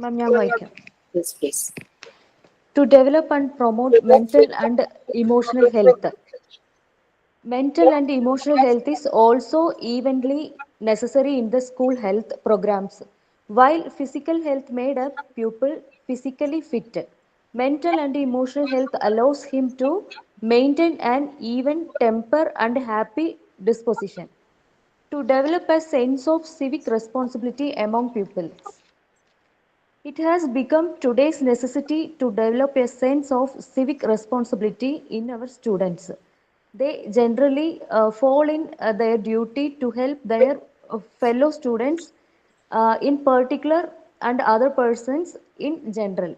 മാം ഞാൻ വായിക്കാം. Yes please. To develop and promote mental and emotional health. Mental and emotional health is also evenly necessary in the school health programs. While physical health made a pupil physically fit, mental and emotional health allows him to maintain an even temper and happy disposition, to develop a sense of civic responsibility among pupils. It has become today's necessity to develop a sense of civic responsibility in our students. They generally fall in their duty to help their fellow students in particular and other persons in general.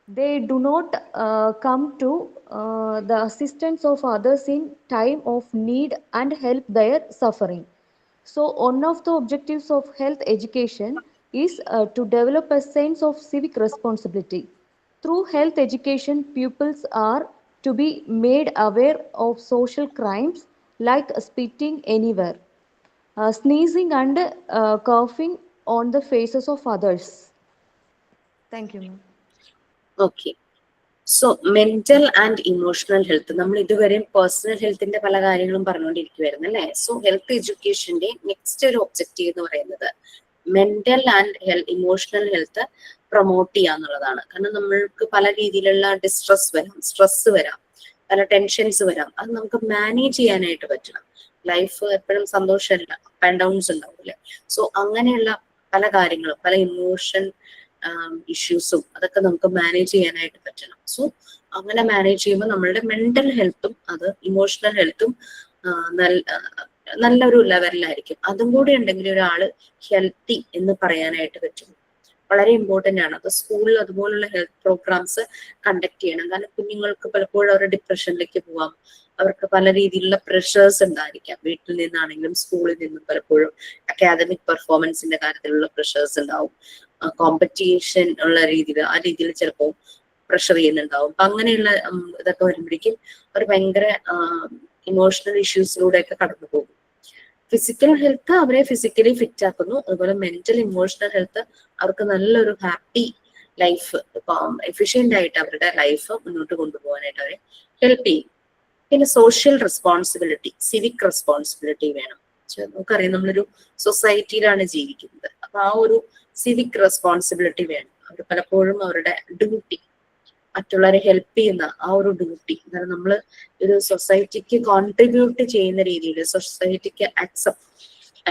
They do not come to the assistance of others in time of need and help their suffering. So one of the objectives of health education is to develop a sense of civic responsibility. Through health education, pupils are to be made aware of social crimes like spitting anywhere, sneezing and coughing on the faces of others. Thank you, ma'am. Okay, so mental and emotional health, നമ്മൾ ഇതുവരെയും personal ഹെൽത്തിന്റെ പല കാര്യങ്ങളും പറഞ്ഞുകൊണ്ടിരിക്കുവായിരുന്നു അല്ലേ. So health എഡ്യൂക്കേഷന്റെ next ഒരു objective എന്ന് പറയുന്നത് mental and emotional health promote ചെയ്യുക എന്നുള്ളതാണ്. കാരണം നമ്മൾക്ക് പല രീതിയിലുള്ള ഡിസ്ട്രെസ് വരാം, സ്ട്രെസ് വരാം, പല ടെൻഷൻസ് വരാം. അത് നമുക്ക് മാനേജ് ചെയ്യാനായിട്ട് പറ്റണം. ലൈഫ് എപ്പോഴും സന്തോഷമല്ല, അപ്പ് ആൻഡ് ഡൗൺസ് ഉണ്ടാവില്ലേ. സോ അങ്ങനെയുള്ള പല കാര്യങ്ങളും, പല ഇമോഷൻ ഇഷ്യൂസും അതൊക്കെ നമുക്ക് മാനേജ് ചെയ്യാനായിട്ട് പറ്റണം. സോ അങ്ങനെ മാനേജ് ചെയ്യുമ്പോൾ നമ്മളുടെ മെന്റൽ ഹെൽത്തും അത് ഇമോഷണൽ ഹെൽത്തും നല്ലൊരു ലെവലിലായിരിക്കും. അതും കൂടി ഉണ്ടെങ്കിൽ ഒരാള് ഹെൽത്തി എന്ന് പറയാനായിട്ട് പറ്റും. വളരെ ഇമ്പോർട്ടന്റ് ആണ്. അപ്പൊ സ്കൂളിൽ അതുപോലുള്ള ഹെൽത്ത് പ്രോഗ്രാംസ് കണ്ടക്ട് ചെയ്യണം. കാരണം കുഞ്ഞുങ്ങൾക്ക് പലപ്പോഴും അവരുടെ ഡിപ്രഷനിലേക്ക് പോവാം. അവർക്ക് പല രീതിയിലുള്ള പ്രഷേഴ്സ് ഉണ്ടായിരിക്കാം. വീട്ടിൽ നിന്നാണെങ്കിലും സ്കൂളിൽ നിന്നും പലപ്പോഴും അക്കാദമിക് പെർഫോമൻസിന്റെ കാര്യത്തിലുള്ള പ്രഷേഴ്സ് ഉണ്ടാവും. കോമ്പറ്റീഷൻ ഉള്ള രീതിയിൽ ആ രീതിയിൽ ചിലപ്പോൾ പ്രഷർ ചെയ്യുന്നുണ്ടാവും. അപ്പൊ അങ്ങനെയുള്ള ഇതൊക്കെ വരുമ്പോഴേക്കും അവർ ഭയങ്കര ഇമോഷണൽ ഇഷ്യൂസിലൂടെയൊക്കെ കടന്നു പോകും. ഫിസിക്കൽ ഹെൽത്ത് അവരെ ഫിസിക്കലി ഫിറ്റ് ആക്കുന്നു. അതുപോലെ മെന്റൽ ഇമോഷണൽ ഹെൽത്ത് അവർക്ക് നല്ലൊരു ഹാപ്പി ലൈഫ്, എഫിഷ്യന്റ് ആയിട്ട് അവരുടെ ലൈഫ് മുന്നോട്ട് കൊണ്ടുപോകാനായിട്ട് അവരെ ഹെൽപ്പ് ചെയ്യും. പിന്നെ സോഷ്യൽ റെസ്പോൺസിബിലിറ്റി, സിവിക് റെസ്പോൺസിബിലിറ്റി വേണം. നമുക്കറിയാം നമ്മളൊരു സൊസൈറ്റിയിലാണ് ജീവിക്കുന്നത്. അപ്പൊ ആ ഒരു സിവിക് റെസ്പോൺസിബിലിറ്റി വേണം. അവർ പലപ്പോഴും അവരുടെ ഡ്യൂട്ടി, മറ്റുള്ളവരെ ഹെൽപ്പ് ചെയ്യുന്ന ആ ഒരു ഡ്യൂട്ടി, കാരണം നമ്മൾ ഒരു സൊസൈറ്റിക്ക് കോൺട്രിബ്യൂട്ട് ചെയ്യുന്ന രീതിയിൽ സൊസൈറ്റിക്ക്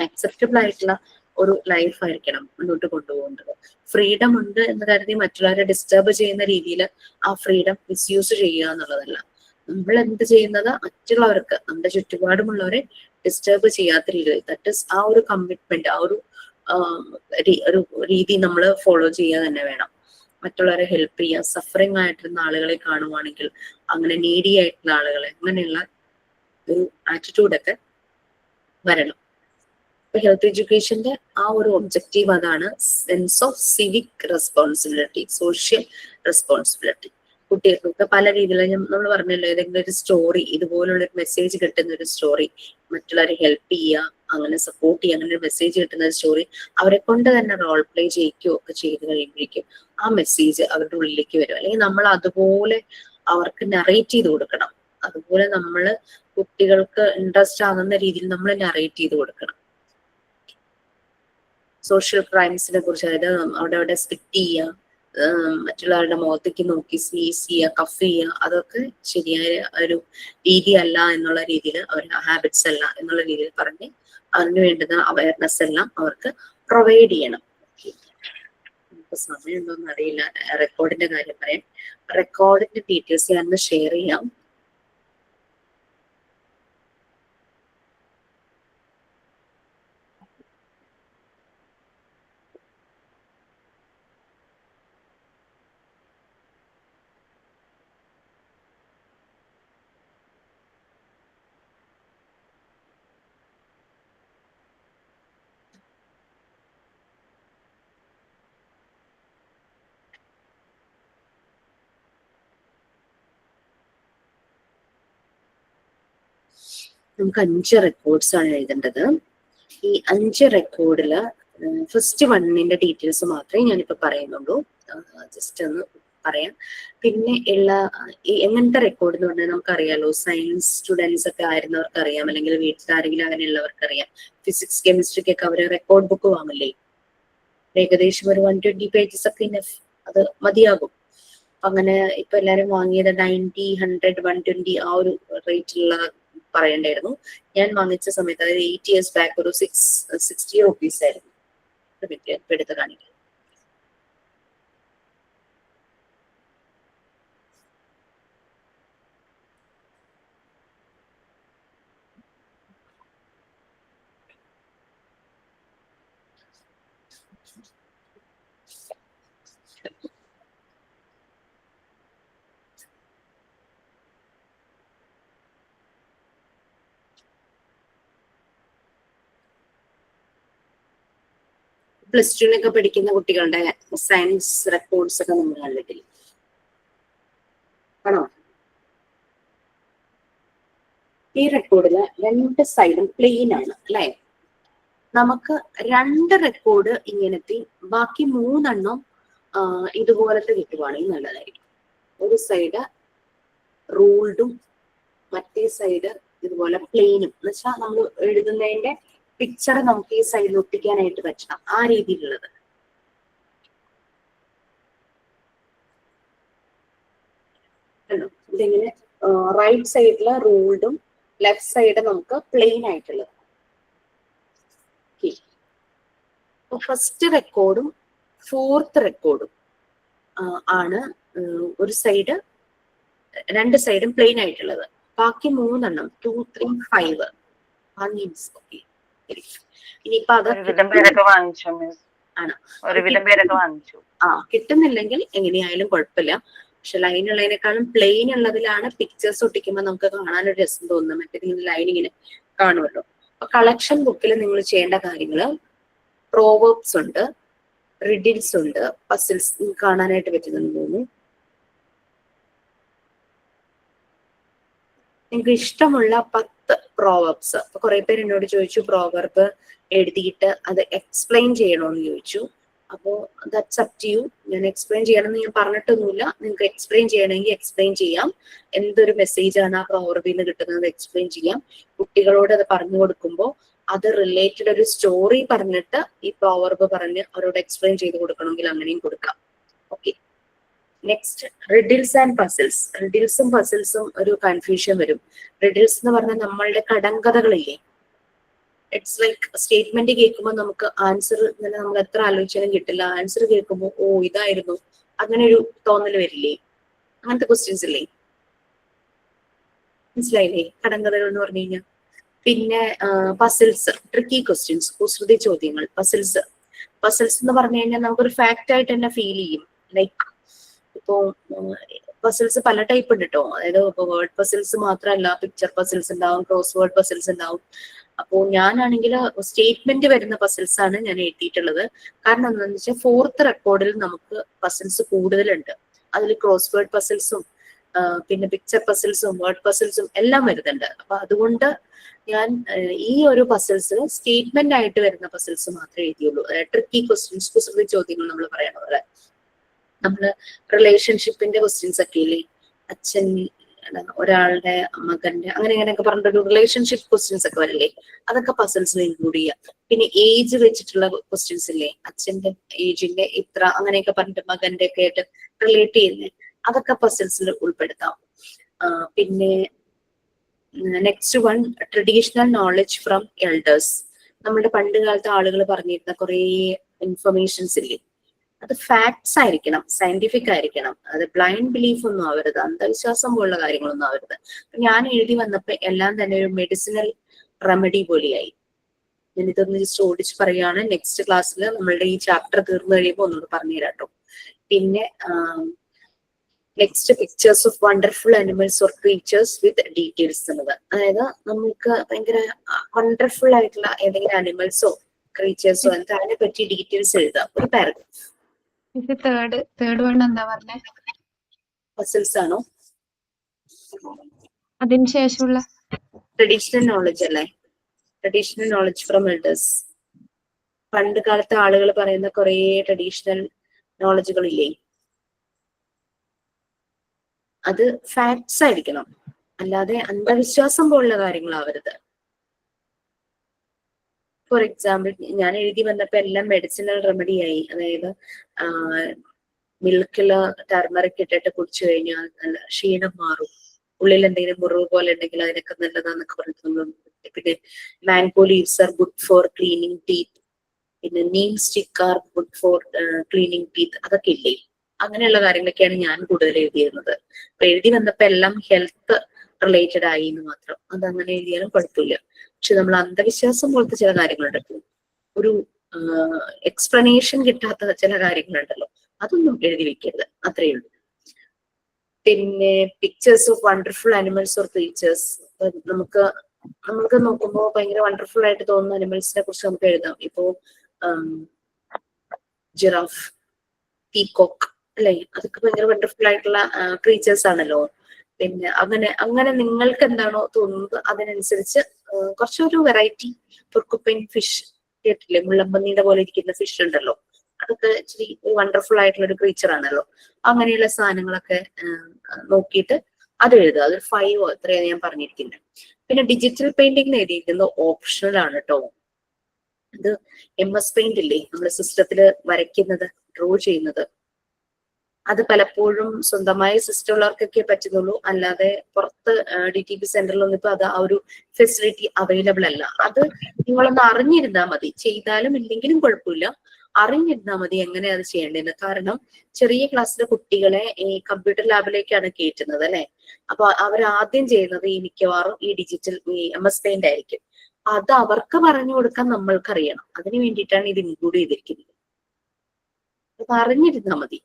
അക്സെപ്റ്റബിൾ ആയിട്ടുള്ള ഒരു ലൈഫ് ആയിരിക്കണം മുന്നോട്ട് കൊണ്ടുപോകേണ്ടത്. ഫ്രീഡം ഉണ്ട് എന്ന് കരുതി മറ്റുള്ളവരെ ഡിസ്റ്റർബ് ചെയ്യുന്ന രീതിയിൽ ആ ഫ്രീഡം മിസ്യൂസ് ചെയ്യുക എന്നുള്ളതല്ല. നമ്മൾ എന്ത് ചെയ്യുന്നത് മറ്റുള്ളവർക്ക്, നമ്മുടെ ചുറ്റുപാടുമുള്ളവരെ ഡിസ്റ്റർബ് ചെയ്യാത്ത രീതിയിൽ, ദാറ്റ് ഇസ് ആ ഒരു കമ്മിറ്റ്മെന്റ്, ആ ഒരു രീതി നമ്മൾ ഫോളോ ചെയ്യുക തന്നെ വേണം. മറ്റുള്ളവരെ ഹെൽപ്പ് ചെയ്യുക, സഫറിങ് ആയിട്ടുള്ള ആളുകളെ കാണുവാണെങ്കിൽ അങ്ങനെ നീഡി ആയിട്ടുള്ള ആളുകളെ, അങ്ങനെയുള്ള ഒരു ആറ്റിറ്റ്യൂഡൊക്കെ വരണം. ഇപ്പൊ ഹെൽത്ത് എഡ്യൂക്കേഷന്റെ ആ ഒരു ഒബ്ജക്റ്റീവ് അതാണ്, sense of civic responsibility, social responsibility. കുട്ടികൾക്ക് പല രീതിയിലും നമ്മൾ പറഞ്ഞല്ലോ, ഏതെങ്കിലും ഒരു സ്റ്റോറി, ഇതുപോലുള്ള ഒരു മെസ്സേജ് കിട്ടുന്ന ഒരു സ്റ്റോറി, മറ്റുള്ളവരെ ഹെൽപ്പ് ചെയ്യുക, അങ്ങനെ സപ്പോർട്ട് ചെയ്യുക, അങ്ങനെ ഒരു മെസ്സേജ് കിട്ടുന്ന ഒരു സ്റ്റോറി അവരെ കൊണ്ട് തന്നെ റോൾ പ്ലേ ചെയ്യിക്കുകയോ ഒക്കെ ചെയ്ത് കഴിയുമ്പോഴേക്കും ആ മെസ്സേജ് അവരുടെ ഉള്ളിലേക്ക് വരും. അല്ലെങ്കിൽ നമ്മൾ അതുപോലെ അവർക്ക് നറേറ്റ് ചെയ്ത് കൊടുക്കണം. അതുപോലെ നമ്മൾ കുട്ടികൾക്ക് ഇൻട്രസ്റ്റ് ആകുന്ന രീതിയിൽ നമ്മൾ നറേറ്റ് ചെയ്ത് കൊടുക്കണം. സോഷ്യൽ ക്രൈംസിനെ കുറിച്ച്, അതായത് അവിടെ സ്പിറ്റ് ചെയ്യുക, മറ്റുള്ളവരുടെ മുഖത്തേക്ക് നോക്കി സ്നീസ് ചെയ്യുക, കഫ് ചെയ്യുക, അതൊക്കെ ശരിയായ ഒരു രീതിയല്ല എന്നുള്ള രീതിയിൽ, അവരുടെ ഹാബിറ്റ്സ് അല്ല എന്നുള്ള രീതിയിൽ പറഞ്ഞ് അതിന് വേണ്ടുന്ന അവയർനെസ് എല്ലാം അവർക്ക് പ്രൊവൈഡ് ചെയ്യണം. നമുക്ക് സമയമുണ്ടോന്ന് അറിയില്ല റെക്കോർഡിന്റെ കാര്യം പറയാൻ. റെക്കോർഡിന്റെ ഡീറ്റെയിൽസ് ഞാൻ ഷെയർ ചെയ്യാം. നമുക്ക് 5 റെക്കോർഡ്സ് ആണ് എഴുതേണ്ടത്. ഈ 5 റെക്കോർഡില് ഫസ്റ്റ് 1ന്റെ ഡീറ്റെയിൽസ് മാത്രമേ ഞാനിപ്പോ പറയുന്നുള്ളൂ. ജസ്റ്റ് ഒന്ന് പറയാം. പിന്നെ ഉള്ള എങ്ങനത്തെ റെക്കോർഡ് എന്ന് പറഞ്ഞാൽ നമുക്കറിയാലോ, സയൻസ് സ്റ്റുഡൻസ് ഒക്കെ ആയിരുന്നവർക്ക് അറിയാം, അല്ലെങ്കിൽ വീട്ടിലാരെങ്കിലും അങ്ങനെയുള്ളവർക്ക് അറിയാം. ഫിസിക്സ് കെമിസ്ട്രിക്കൊക്കെ അവര് റെക്കോർഡ് ബുക്ക് വാങ്ങില്ലേ, ഏകദേശം ഒരു 120 പേജസ് ഒക്കെ അത് മതിയാകും. അങ്ങനെ ഇപ്പൊ എല്ലാരും വാങ്ങിയത് 90, 100, 120 ആ ഒരു റേറ്റിലുള്ള പറയണ്ടായിരുന്നു. ഞാൻ വാങ്ങിച്ച സമയത്ത്, അതായത് 8 years ബാക്ക്, ഒരു 60 rupees ആയിരുന്നു. എടുത്ത് കാണിക്കാം. പ്ലസ് ടുവിനൊക്കെ പഠിക്കുന്ന കുട്ടികളുടെ സയൻസ് റെക്കോർഡ്സ് ഒക്കെ നമ്മൾ കണ്ടിട്ടില്ല ആണോ? ഈ റെക്കോർഡില് 2 സൈഡും പ്ലെയിൻ ആണ് അല്ലെ? നമുക്ക് 2 റെക്കോർഡ് ഇങ്ങനത്തെ, ബാക്കി 3 ഇതുപോലത്തെ കിട്ടുവാണെങ്കിൽ നല്ലതായിരിക്കും. ഒരു സൈഡ് റൂൾഡും മറ്റേ സൈഡ് ഇതുപോലെ പ്ലെയിനും, എന്ന് വെച്ചാൽ നമ്മൾ എഴുതുന്നതിന്റെ പിക്ചർ നമുക്ക് ഈ സൈഡിൽ ഒട്ടിക്കാനായിട്ട് പറ്റണം, ആ രീതിയിലുള്ളത്. കണ്ടോ? ഇതിങ്ങനെ റൈറ്റ് സൈഡില് റൂൾഡും ലെഫ്റ്റ് സൈഡ് നമുക്ക് പ്ലെയിൻ ആയിട്ടുള്ളത്. ഫസ്റ്റ് റെക്കോർഡും 4th റെക്കോർഡും ആണ് ഒരു സൈഡ് രണ്ട് സൈഡും പ്ലെയിൻ ആയിട്ടുള്ളത്. ബാക്കി 3 2 3 5 മീൻസ് ഓക്കെ. ഇനിയിപ്പോ അത് കിട്ടുന്നില്ലെങ്കിൽ എങ്ങനെയായാലും കുഴപ്പമില്ല. പക്ഷെ ലൈൻ ഉള്ളതിനേക്കാളും പ്ലെയിൻ ഉള്ളതിലാണ് പിക്ചേഴ്സ് ഒട്ടിക്കുമ്പോൾ നമുക്ക് കാണാനൊരു രസം തോന്നുന്നത്. മറ്റേ ലൈൻ ഇങ്ങനെ കാണുമല്ലോ. അപ്പൊ കളക്ഷൻ ബുക്കിൽ നിങ്ങൾ ചെയ്യേണ്ട കാര്യങ്ങള് പ്രോവേർബ്സ് ഉണ്ട്, റിഡിൽസ് ഉണ്ട്, പസിൽസ് കാണാനായിട്ട് പറ്റുന്നെന്ന് തോന്നുന്നു. നിങ്ങൾക്ക് ഇഷ്ടമുള്ള 10 പ്രോവർബ്സ്. അപ്പൊ കുറെ പേര് എന്നോട് ചോദിച്ചു പ്രോവർബ് എഴുതിയിട്ട് അത് എക്സ്പ്ലെയിൻ ചെയ്യണോന്ന് ചോദിച്ചു. അപ്പോ ദാറ്റ്സ് അപ് ടു യു. ഞാൻ എക്സ്പ്ലെയിൻ ചെയ്യണമെന്ന് ഞാൻ പറഞ്ഞിട്ടൊന്നുമില്ല. നിങ്ങൾക്ക് എക്സ്പ്ലെയിൻ ചെയ്യണമെങ്കിൽ എക്സ്പ്ലെയിൻ ചെയ്യാം. എന്തൊരു മെസ്സേജ് ആണ് ആ പ്രോവർബിൽ നിന്ന് കിട്ടുന്നത് എക്സ്പ്ലെയിൻ ചെയ്യാം. കുട്ടികളോട് അത് പറഞ്ഞു കൊടുക്കുമ്പോൾ അത് റിലേറ്റഡ് ഒരു സ്റ്റോറി പറഞ്ഞിട്ട് ഈ പ്രോവർബ് പറഞ്ഞ് അവരോട് എക്സ്പ്ലെയിൻ ചെയ്ത് കൊടുക്കണമെങ്കിൽ അങ്ങനെയും കൊടുക്കാം. Okay. Next riddles and puzzles. റിഡിൽസും പസിൽസും ഒരു കൺഫ്യൂഷൻ വരും. റിഡിൽസ് എന്ന് പറഞ്ഞാൽ നമ്മളുടെ കടങ്കഥകളില്ലേ, ഇറ്റ്സ് ലൈക്ക് സ്റ്റേറ്റ്മെന്റ് കേൾക്കുമ്പോൾ നമുക്ക് ആൻസർ ഇങ്ങനെ നമ്മൾ എത്ര ആലോചിച്ചാലും കിട്ടില്ല. ആൻസർ കേൾക്കുമ്പോൾ ഓ ഇതായിരുന്നു, അങ്ങനെ ഒരു തോന്നൽ വരില്ലേ? അങ്ങനത്തെ ക്വസ്റ്റ്യൻസ് ഇല്ലേ? മനസ്സിലായില്ലേ? കടങ്കഥകൾ എന്ന് പറഞ്ഞു കഴിഞ്ഞാൽ. പിന്നെ പസിൽസ്, ട്രിക്കി ക്വസ്റ്റ്യൻസ്, കുസൃതി ചോദ്യങ്ങൾ. പസിൽസ് എന്ന് പറഞ്ഞു കഴിഞ്ഞാൽ നമുക്കൊരു ഫാക്റ്റ് ആയിട്ട് തന്നെ ഫീൽ ചെയ്യും. ലൈക്ക് ഇപ്പോ പസിൽസ് പല ടൈപ്പ് ഉണ്ട് കേട്ടോ. അതായത് ഇപ്പൊ വേർഡ് പസിൽസ് മാത്രമല്ല, പിക്ചർ പസിൽസ് ഉണ്ടാവും, ക്രോസ് വേർഡ് പസിൽസ് ഉണ്ടാവും. അപ്പോ ഞാനാണെങ്കിൽ സ്റ്റേറ്റ്മെന്റ് വരുന്ന പസിൽസ് ആണ് ഞാൻ എഴുതിയിട്ടുള്ളത്. കാരണം എന്താണെന്ന് വെച്ചാൽ 4th റെക്കോർഡിൽ നമുക്ക് പസിൽസ് കൂടുതലുണ്ട്. അതിൽ ക്രോസ് വേർഡ് പസിൽസും പിന്നെ പിക്ചർ പസിൽസും വേർഡ് പസിൽസും എല്ലാം വരുന്നുണ്ട്. അപ്പൊ അതുകൊണ്ട് ഞാൻ ഈ ഒരു പസിൽസ് സ്റ്റേറ്റ്മെന്റ് ആയിട്ട് വരുന്ന പസിൽസ് മാത്രമേ എഴുതിയുള്ളൂ. ട്രിക്കി ക്വസ്റ്റ്യൻസ്, കുസൃതി ചോദ്യങ്ങൾ നമ്മൾ പറയണ പോലെ. നമ്മള് റിലേഷൻഷിപ്പിന്റെ ക്വസ്റ്റ്യൻസ് ഒക്കെ ഇല്ലേ, അച്ഛൻ ഒരാളുടെ മകന്റെ അങ്ങനെ ഇങ്ങനെയൊക്കെ പറഞ്ഞിട്ടൊരു റിലേഷൻഷിപ്പ് ക്വസ്റ്റ്യൻസ് ഒക്കെ വരില്ലേ, അതൊക്കെ പസിൽസിൽ ഇൻക്ലൂഡ് ചെയ്യാം. പിന്നെ ഏജ് വെച്ചിട്ടുള്ള ക്വസ്റ്റ്യൻസ് ഇല്ലേ, അച്ഛന്റെ ഏജിന്റെ ഇത്ര അങ്ങനെയൊക്കെ പറഞ്ഞിട്ട് മകന്റെ ഒക്കെ ആയിട്ട് റിലേറ്റ് ചെയ്യുന്നത്, അതൊക്കെ പസിൽസിൽ ഉൾപ്പെടുത്താം. പിന്നെ next one traditional knowledge from elders. നമ്മുടെ പണ്ട് കാലത്തെ ആളുകൾ പറഞ്ഞിരുന്ന കുറെ ഇൻഫർമേഷൻസ് ഇല്ലേ, അത് ഫാക്ട്സ് ആയിരിക്കണം, സയന്റിഫിക് ആയിരിക്കണം. അത് ബ്ലൈൻഡ് ബിലീഫ് ഒന്നും ആവരുത്, അന്ധവിശ്വാസം പോലുള്ള കാര്യങ്ങളൊന്നും ആവരുത്. ഞാൻ എഴുതി വന്നപ്പോ എല്ലാം തന്നെ ഒരു മെഡിസിനൽ റെമഡി പോലെയായി. ഞാൻ ഇതൊന്ന് ജസ്റ്റ് ഓടിച്ച് പറയുകയാണ്. നെക്സ്റ്റ് ക്ലാസ്സിൽ നമ്മളുടെ ഈ ചാപ്റ്റർ തീർന്നു കഴിയുമ്പോൾ ഒന്നുകൂടെ പറഞ്ഞു തരാട്ടോ. പിന്നെ next pictures of wonderful animals or creatures with details എന്നത്. അതായത് നമുക്ക് ഭയങ്കര വണ്ടർഫുൾ ആയിട്ടുള്ള ഏതെങ്കിലും അനിമൽസോ ക്രീച്ചേഴ്സോ എന്താ അതിനെ പറ്റി ഡീറ്റെയിൽസ് എഴുതാം, ഒരു പാരഗ്രാഫ്. തേർഡ് വൺ എന്താ പറഞ്ഞേ? പസിൽസ് ആണോ? അതിന് ശേഷമുള്ള ട്രഡീഷണൽ നോളജ് അല്ലേ? Traditional knowledge from elders. പണ്ട് കാലത്തെ ആളുകൾ പറയുന്ന കുറെ ട്രഡീഷണൽ നോളജുകളില്ലേ, അത് ഫാക്ട്സ് ആയിരിക്കണം, അല്ലാതെ അന്ധവിശ്വാസം പോലുള്ള കാര്യങ്ങളാവരുത്. ഫോർ എക്സാമ്പിൾ ഞാൻ എഴുതി വന്നപ്പോ എല്ലാം മെഡിസിനൽ റെമഡി ആയി. അതായത് മിൽക്കില് ടർമറിക് ഇട്ടിട്ട് കുടിച്ചു കഴിഞ്ഞാൽ നല്ല ക്ഷീണം മാറും, ഉള്ളിൽ എന്തെങ്കിലും മുറിവ് പോലെ ഉണ്ടെങ്കിൽ അതിനൊക്കെ നല്ലതാന്നൊക്കെ പറഞ്ഞിട്ട് നമ്മൾ. പിന്നെ mango leaves are good for cleaning teeth, പിന്നെ neem stick are good for cleaning teeth, അതൊക്കെ ഇല്ലേ? അങ്ങനെയുള്ള കാര്യങ്ങളൊക്കെയാണ് ഞാൻ കൂടുതൽ എഴുതിയിരുന്നത്. അപ്പൊ എഴുതി വന്നപ്പോ എല്ലാം ഹെൽത്ത് റിലേറ്റഡ് ആയി എന്ന് മാത്രം. അത് അങ്ങനെ എഴുതിയാലും കുഴപ്പമില്ല. പക്ഷെ നമ്മൾ അന്ധവിശ്വാസം പോലത്തെ ചില കാര്യങ്ങളുണ്ടല്ലോ, ഒരു എക്സ്പ്ലനേഷൻ കിട്ടാത്ത ചില കാര്യങ്ങളുണ്ടല്ലോ, അതൊന്നും എഴുതി വെക്കരുത്, അത്രയേ ഉള്ളൂ. പിന്നെ pictures of wonderful animals or creatures. നമുക്ക് നോക്കുമ്പോൾ ഭയങ്കര വണ്ടർഫുൾ ആയിട്ട് തോന്നുന്ന അനിമൽസിനെ കുറിച്ച് നമുക്ക് എഴുതാം. ഇപ്പോ ജിറാഫ്, പീകോക്ക് അല്ലെ, അതൊക്കെ ഭയങ്കര വണ്ടർഫുൾ ആയിട്ടുള്ള ക്രീച്ചേഴ്സ് ആണല്ലോ. പിന്നെ അങ്ങനെ നിങ്ങൾക്ക് എന്താണോ തോന്നുന്നത് അതിനനുസരിച്ച് കുറച്ചൊരു വെറൈറ്റി. പൊർക്കുപ്പൈൻ ഫിഷ് കേട്ടില്ലേ, മുള്ളമ്പന്നിയുടെ പോലെ ഇരിക്കുന്ന ഫിഷ് ഉണ്ടല്ലോ, അതൊക്കെ ഇച്ചിരി വണ്ടർഫുൾ ആയിട്ടുള്ള ഒരു ക്രീച്ചർ ആണല്ലോ. അങ്ങനെയുള്ള സാധനങ്ങളൊക്കെ നോക്കിയിട്ട് അത് എഴുതുക. അതൊരു 5 എത്രയാണ് ഞാൻ പറഞ്ഞിരിക്കുന്നത്. പിന്നെ ഡിജിറ്റൽ പെയിന്റിംഗ് എഴുതിയിരിക്കുന്നത് ഓപ്ഷണൽ ആണ് കേട്ടോ. ഇത് MS പെയിന്റ് ഇല്ലേ, നമ്മുടെ സിസ്റ്റത്തില് വരയ്ക്കുന്നത്, ഡ്രോ ചെയ്യുന്നത്, അത് പലപ്പോഴും സ്വന്തമായ സിസ്റ്റം ഉള്ളവർക്കൊക്കെ പറ്റുന്നുള്ളൂ. അല്ലാതെ പുറത്ത് DTP സെന്ററിലൊന്നും ഇപ്പൊ അത് ആ ഒരു ഫെസിലിറ്റി അവൈലബിൾ അല്ല. അത് നിങ്ങളൊന്ന് അറിഞ്ഞിരുന്നാൽ മതി, ചെയ്താലും ഇല്ലെങ്കിലും കുഴപ്പമില്ല, അറിഞ്ഞിരുന്നാൽ മതി എങ്ങനെയാണ് അത് ചെയ്യേണ്ടതെന്ന്. കാരണം ചെറിയ ക്ലാസ്സിലെ കുട്ടികളെ ഈ കമ്പ്യൂട്ടർ ലാബിലേക്കാണ് കയറ്റുന്നത് അല്ലെ. അപ്പൊ അവരാദ്യം ചെയ്യുന്നത് ഈ മിക്കവാറും ഈ ഡിജിറ്റൽ MS Paint ആയിരിക്കും. അത് അവർക്ക് പറഞ്ഞു കൊടുക്കാൻ നമ്മൾക്കറിയണം. അതിന് വേണ്ടിയിട്ടാണ് ഇത് ഇൻക്ലൂഡ് ചെയ്തിരിക്കുന്നത്. അത് അറിഞ്ഞിരുന്നാൽ മതി.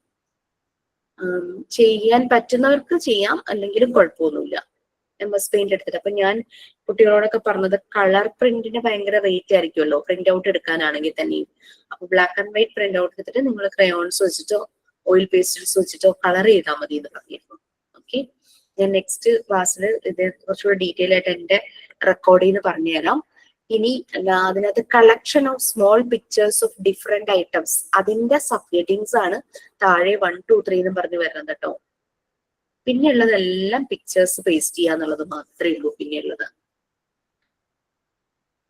ചെയ്യാൻ പറ്റുന്നവർക്ക് ചെയ്യാം, അല്ലെങ്കിലും കുഴപ്പമൊന്നുമില്ല. MS Paint എടുത്തിട്ട്. അപ്പൊ ഞാൻ കുട്ടികളോടൊക്കെ പറഞ്ഞത് കളർ പ്രിന്റിന് ഭയങ്കര റേറ്റ് ആയിരിക്കുമല്ലോ പ്രിന്റ് ഔട്ട് എടുക്കാനാണെങ്കിൽ തന്നെയും. അപ്പൊ black and white print out എടുത്തിട്ട് നിങ്ങൾ ക്രയോൺസ് വെച്ചിട്ടോ ഓയിൽ പേസ്റ്റൽസ് വെച്ചിട്ടോ കളർ ചെയ്താൽ മതി എന്ന് പറഞ്ഞിരുന്നു. ഓക്കെ, ഞാൻ നെക്സ്റ്റ് ക്ലാസ്സിൽ ഇത് കുറച്ചുകൂടെ ഡീറ്റെയിൽ ആയിട്ട് എന്റെ റെക്കോർഡിൽ നിന്ന് പറഞ്ഞുതരാം. ഇനി അതിനകത്ത് collection of small pictures of different items, അതിന്റെ സബ് ഹെഡിങ്സ് ആണ് താഴെ 1, 2, 3 എന്ന് പറഞ്ഞു വരുന്നത് കേട്ടോ. പിന്നെ ഉള്ളതെല്ലാം പിക്ചേഴ്സ് പേസ്റ്റ് ചെയ്യുക എന്നുള്ളത് മാത്രമേ ഉള്ളൂ. പിന്നെ ഉള്ളത്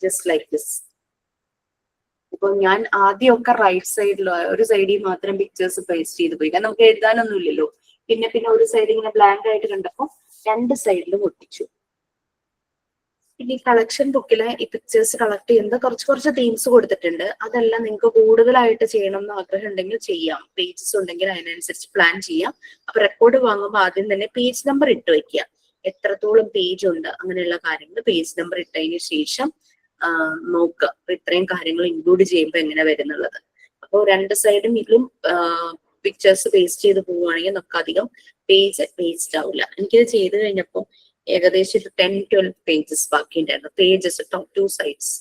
ജസ്റ്റ് ലൈക്ക് ദിസ്. ഇപ്പൊ ഞാൻ ആദ്യമൊക്കെ റൈറ്റ് സൈഡിലോ ഒരു സൈഡിൽ മാത്രം പിക്ചേഴ്സ് പേസ്റ്റ് ചെയ്ത് പോയി, കാരണം നമുക്ക് എഴുതാനൊന്നും ഇല്ലല്ലോ. പിന്നെ ഒരു സൈഡ് ഇങ്ങനെ ബ്ലാങ്ക് ആയിട്ട് കണ്ടപ്പോൾ 2 സൈഡിലും ഒട്ടിച്ചു. പിന്നെ ഈ കളക്ഷൻ ബുക്കില് ഈ പിക്ചേഴ്സ് കളക്ട് ചെയ്യുന്നത് കുറച്ച് തീംസ് കൊടുത്തിട്ടുണ്ട്. അതെല്ലാം നിങ്ങൾക്ക് കൂടുതലായിട്ട് ചെയ്യണം എന്ന് ആഗ്രഹം ഉണ്ടെങ്കിൽ ചെയ്യാം. പേജസ് ഉണ്ടെങ്കിൽ അതിനനുസരിച്ച് പ്ലാൻ ചെയ്യാം. അപ്പൊ റെക്കോർഡ് വാങ്ങുമ്പോൾ ആദ്യം തന്നെ പേജ് നമ്പർ ഇട്ട് വെക്കുക. എത്രത്തോളം പേജ് ഉണ്ട് അങ്ങനെയുള്ള കാര്യങ്ങൾ പേജ് നമ്പർ ഇട്ടതിന് ശേഷം നോക്കുക. അപ്പൊ ഇത്രയും കാര്യങ്ങൾ ഇൻക്ലൂഡ് ചെയ്യുമ്പോൾ എങ്ങനെ വരുന്നുള്ളത്. അപ്പോൾ 2 സൈഡും ഇതിലും പിക്ചേഴ്സ് പേസ്റ്റ് ചെയ്ത് പോവുകയാണെങ്കിൽ നമുക്ക് അധികം പേജ് വേസ്റ്റ് ആവില്ല. എനിക്കിത് ചെയ്ത് കഴിഞ്ഞപ്പോൾ ഏകദേശം 10-12 പേജസ് ബാക്കി ഉണ്ടായിരുന്നു. Pages 2 sides.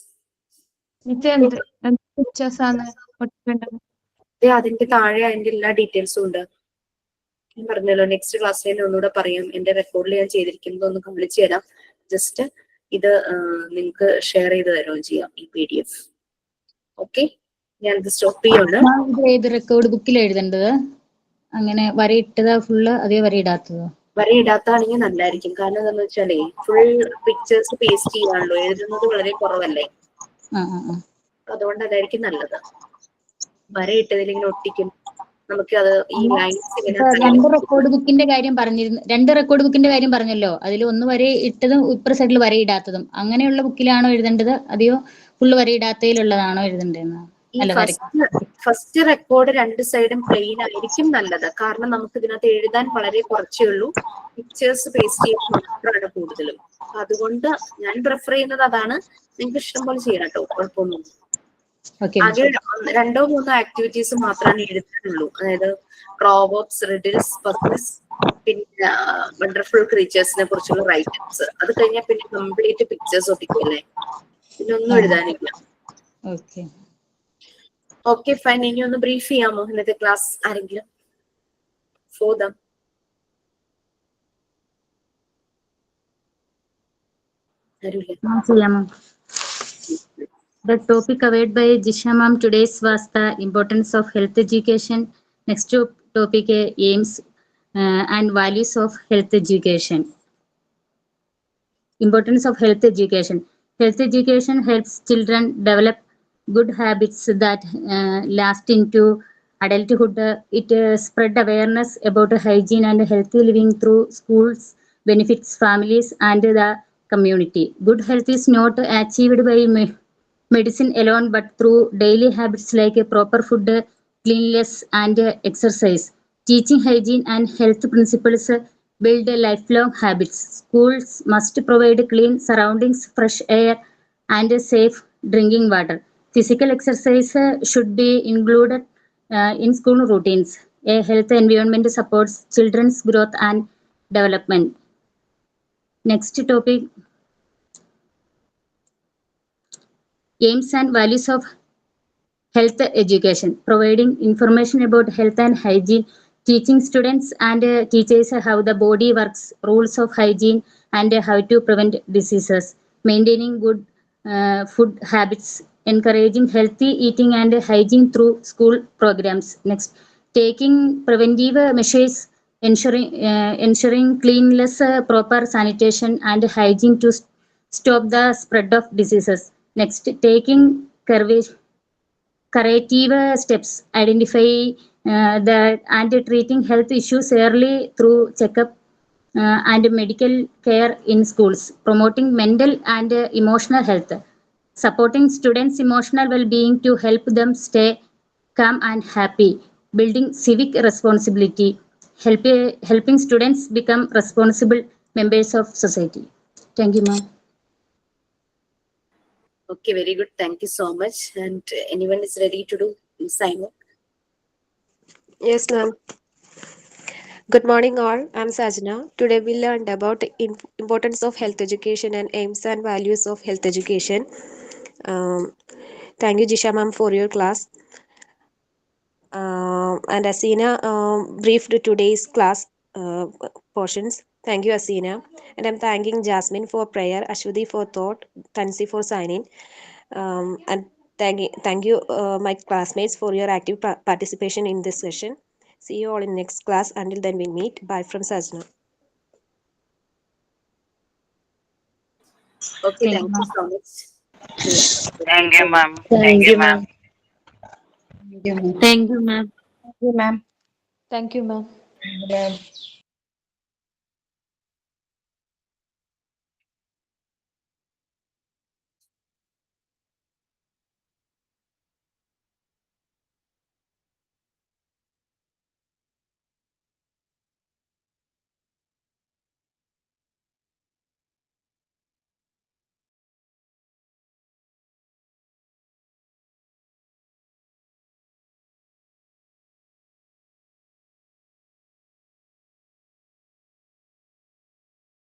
അതിന്റെ താഴെ അതിന്റെ എല്ലാ ഡീറ്റെയിൽസും ഉണ്ട്. ഞാൻ പറഞ്ഞല്ലോ നെക്സ്റ്റ് ക്ലാസ്സിൽ ഞാൻ ഒന്നുകൂടെ പറയാം. എന്റെ റെക്കോർഡിൽ ഞാൻ ചെയ്തിരിക്കുന്നത് ഒന്ന് കാണിച്ചു തരാം. ജസ്റ്റ് ഇത് നിങ്ങൾക്ക് ഷെയർ ചെയ്ത് തരുകയും ചെയ്യാം ഈ PDF. ഓക്കെ, ഞാൻ ഇത് സ്റ്റോപ്പ് ചെയ്യാണ്. റെക്കോർഡ് ബുക്കിൽ എഴുതേണ്ടത് അങ്ങനെ വരയിട്ടതാ ഫുള്ള്, അതേ വരയിടാത്തതോ? വരയിടാത്താണെങ്കിൽ നല്ലതായിരിക്കും. കാരണം എന്താണെന്ന് വെച്ചാലേ ഫുൾ പിക്ചേഴ്സ് പേസ്റ്റ് ചെയ്യാണല്ലോ, എഴുതുന്നത് വളരെ കുറവല്ലേ. അതുകൊണ്ട് അതായിരിക്കും നല്ലത്. വരയിട്ടതിൽ ഇങ്ങനെ ഒട്ടിക്കും നമുക്ക് അത് ഈ ലൈൻസ്. 2 റെക്കോർഡ് ബുക്കിന്റെ കാര്യം പറഞ്ഞല്ലോ. അതിൽ ഒന്ന് വരെ ഇട്ടതും ഇപ്പുറ സൈഡിൽ വരയിടാത്തതും അങ്ങനെയുള്ള ബുക്കിലാണോ എഴുതേണ്ടത്, അതെയോ ഫുള്ള് വരയിടാത്തതിലുള്ളതാണോ എഴുതേണ്ടതെന്ന്? ഫസ്റ്റ് റെക്കോർഡ് 2 സൈഡും പ്ലെയിൻ ആയിരിക്കും നല്ലത്. കാരണം നമുക്ക് ഇതിനകത്ത് എഴുതാൻ വളരെ കുറച്ചേ ഉള്ളൂ. പിക്ചേഴ്സ് പേസ്റ്റ് ചെയ്യുന്നത് മാത്രമാണ് കൂടുതലും. അതുകൊണ്ട് ഞാൻ പ്രിഫർ ചെയ്യുന്നത് അതാണ്. നിങ്ങൾക്ക് ഇഷ്ടം പോലെ ചെയ്യണം കേട്ടോ, കുഴപ്പമൊന്നുമില്ല. ആകെ 2-3 ആക്ടിവിറ്റീസ് മാത്രമാണ് എഴുതാനുള്ളൂ. അതായത് പ്രോവർബ്സ്, റിഡിൽസ്, പസിൽസ്, പിന്നെ വണ്ടർഫുൾ ക്രീച്ചേഴ്സിനെ കുറിച്ചുള്ള റൈറ്റൻസ്. അത് കഴിഞ്ഞാൽ പിന്നെ കംപ്ലീറ്റ് പിക്ചേഴ്സ് ഒട്ടിക്കല്ലേ, പിന്നെ ഒന്നും എഴുതാനില്ല. Okay fine. ഇനി ഒന്ന് ബ്രീഫ് ചെയ്യാമോ ഇന്നത്തെ ക്ലാസ് ആരെങ്കിലും? For them. The topic covered by Jisha ma'am today was the importance of health education. Next topic aims and values of health education. Importance of health education. Health education helps children develop good habits that last into adulthood. It spread awareness about hygiene and healthy living through schools, benefits families and the community. Good health is not achieved by medicine alone, but through daily habits like proper food, cleanliness and exercise. Teaching hygiene and health principles build lifelong habits. Schools must provide clean surroundings, fresh air and safe drinking water. Physical exercise should be included in school routines. A healthy environment supports children's growth and development. Next topic, aims and values of health education. Providing information about health and hygiene, teaching students and teachers how the body works, rules of hygiene and how to prevent diseases. Maintaining good food habits, encouraging healthy eating and hygiene through school programs. Next, taking preventive measures, ensuring cleanliness, proper sanitation and hygiene to stop the spread of diseases. Next, taking curative steps, identify and treating health issues early through checkup and medical care in schools. Promoting mental and emotional health, supporting students' emotional well-being to help them stay calm and happy. Building civic responsibility, helping students become responsible members of society. Thank you, ma'am. Okay, very good. Thank you so much. And anyone is ready to do sign off? Yes, ma'am. Good morning, all. I'm Sajna. Today we learned about the importance of health education and aims and values of health education. Thank you, Jisha ma'am, for your class. And Asina briefed today's class portions. Thank you, Asina. And I'm thanking Jasmine for prayer, Ashwati for thought, Tansi for signing. And thank you, my classmates, for your active participation in this session. See you all in next class. Until then, we meet. Bye from Sajna. Okay, thank you so much. Thank you, ma'am. Thank you, ma'am. Thank you, ma'am. Thank you, ma'am. Thank you, ma'am. Thank you, ma'am.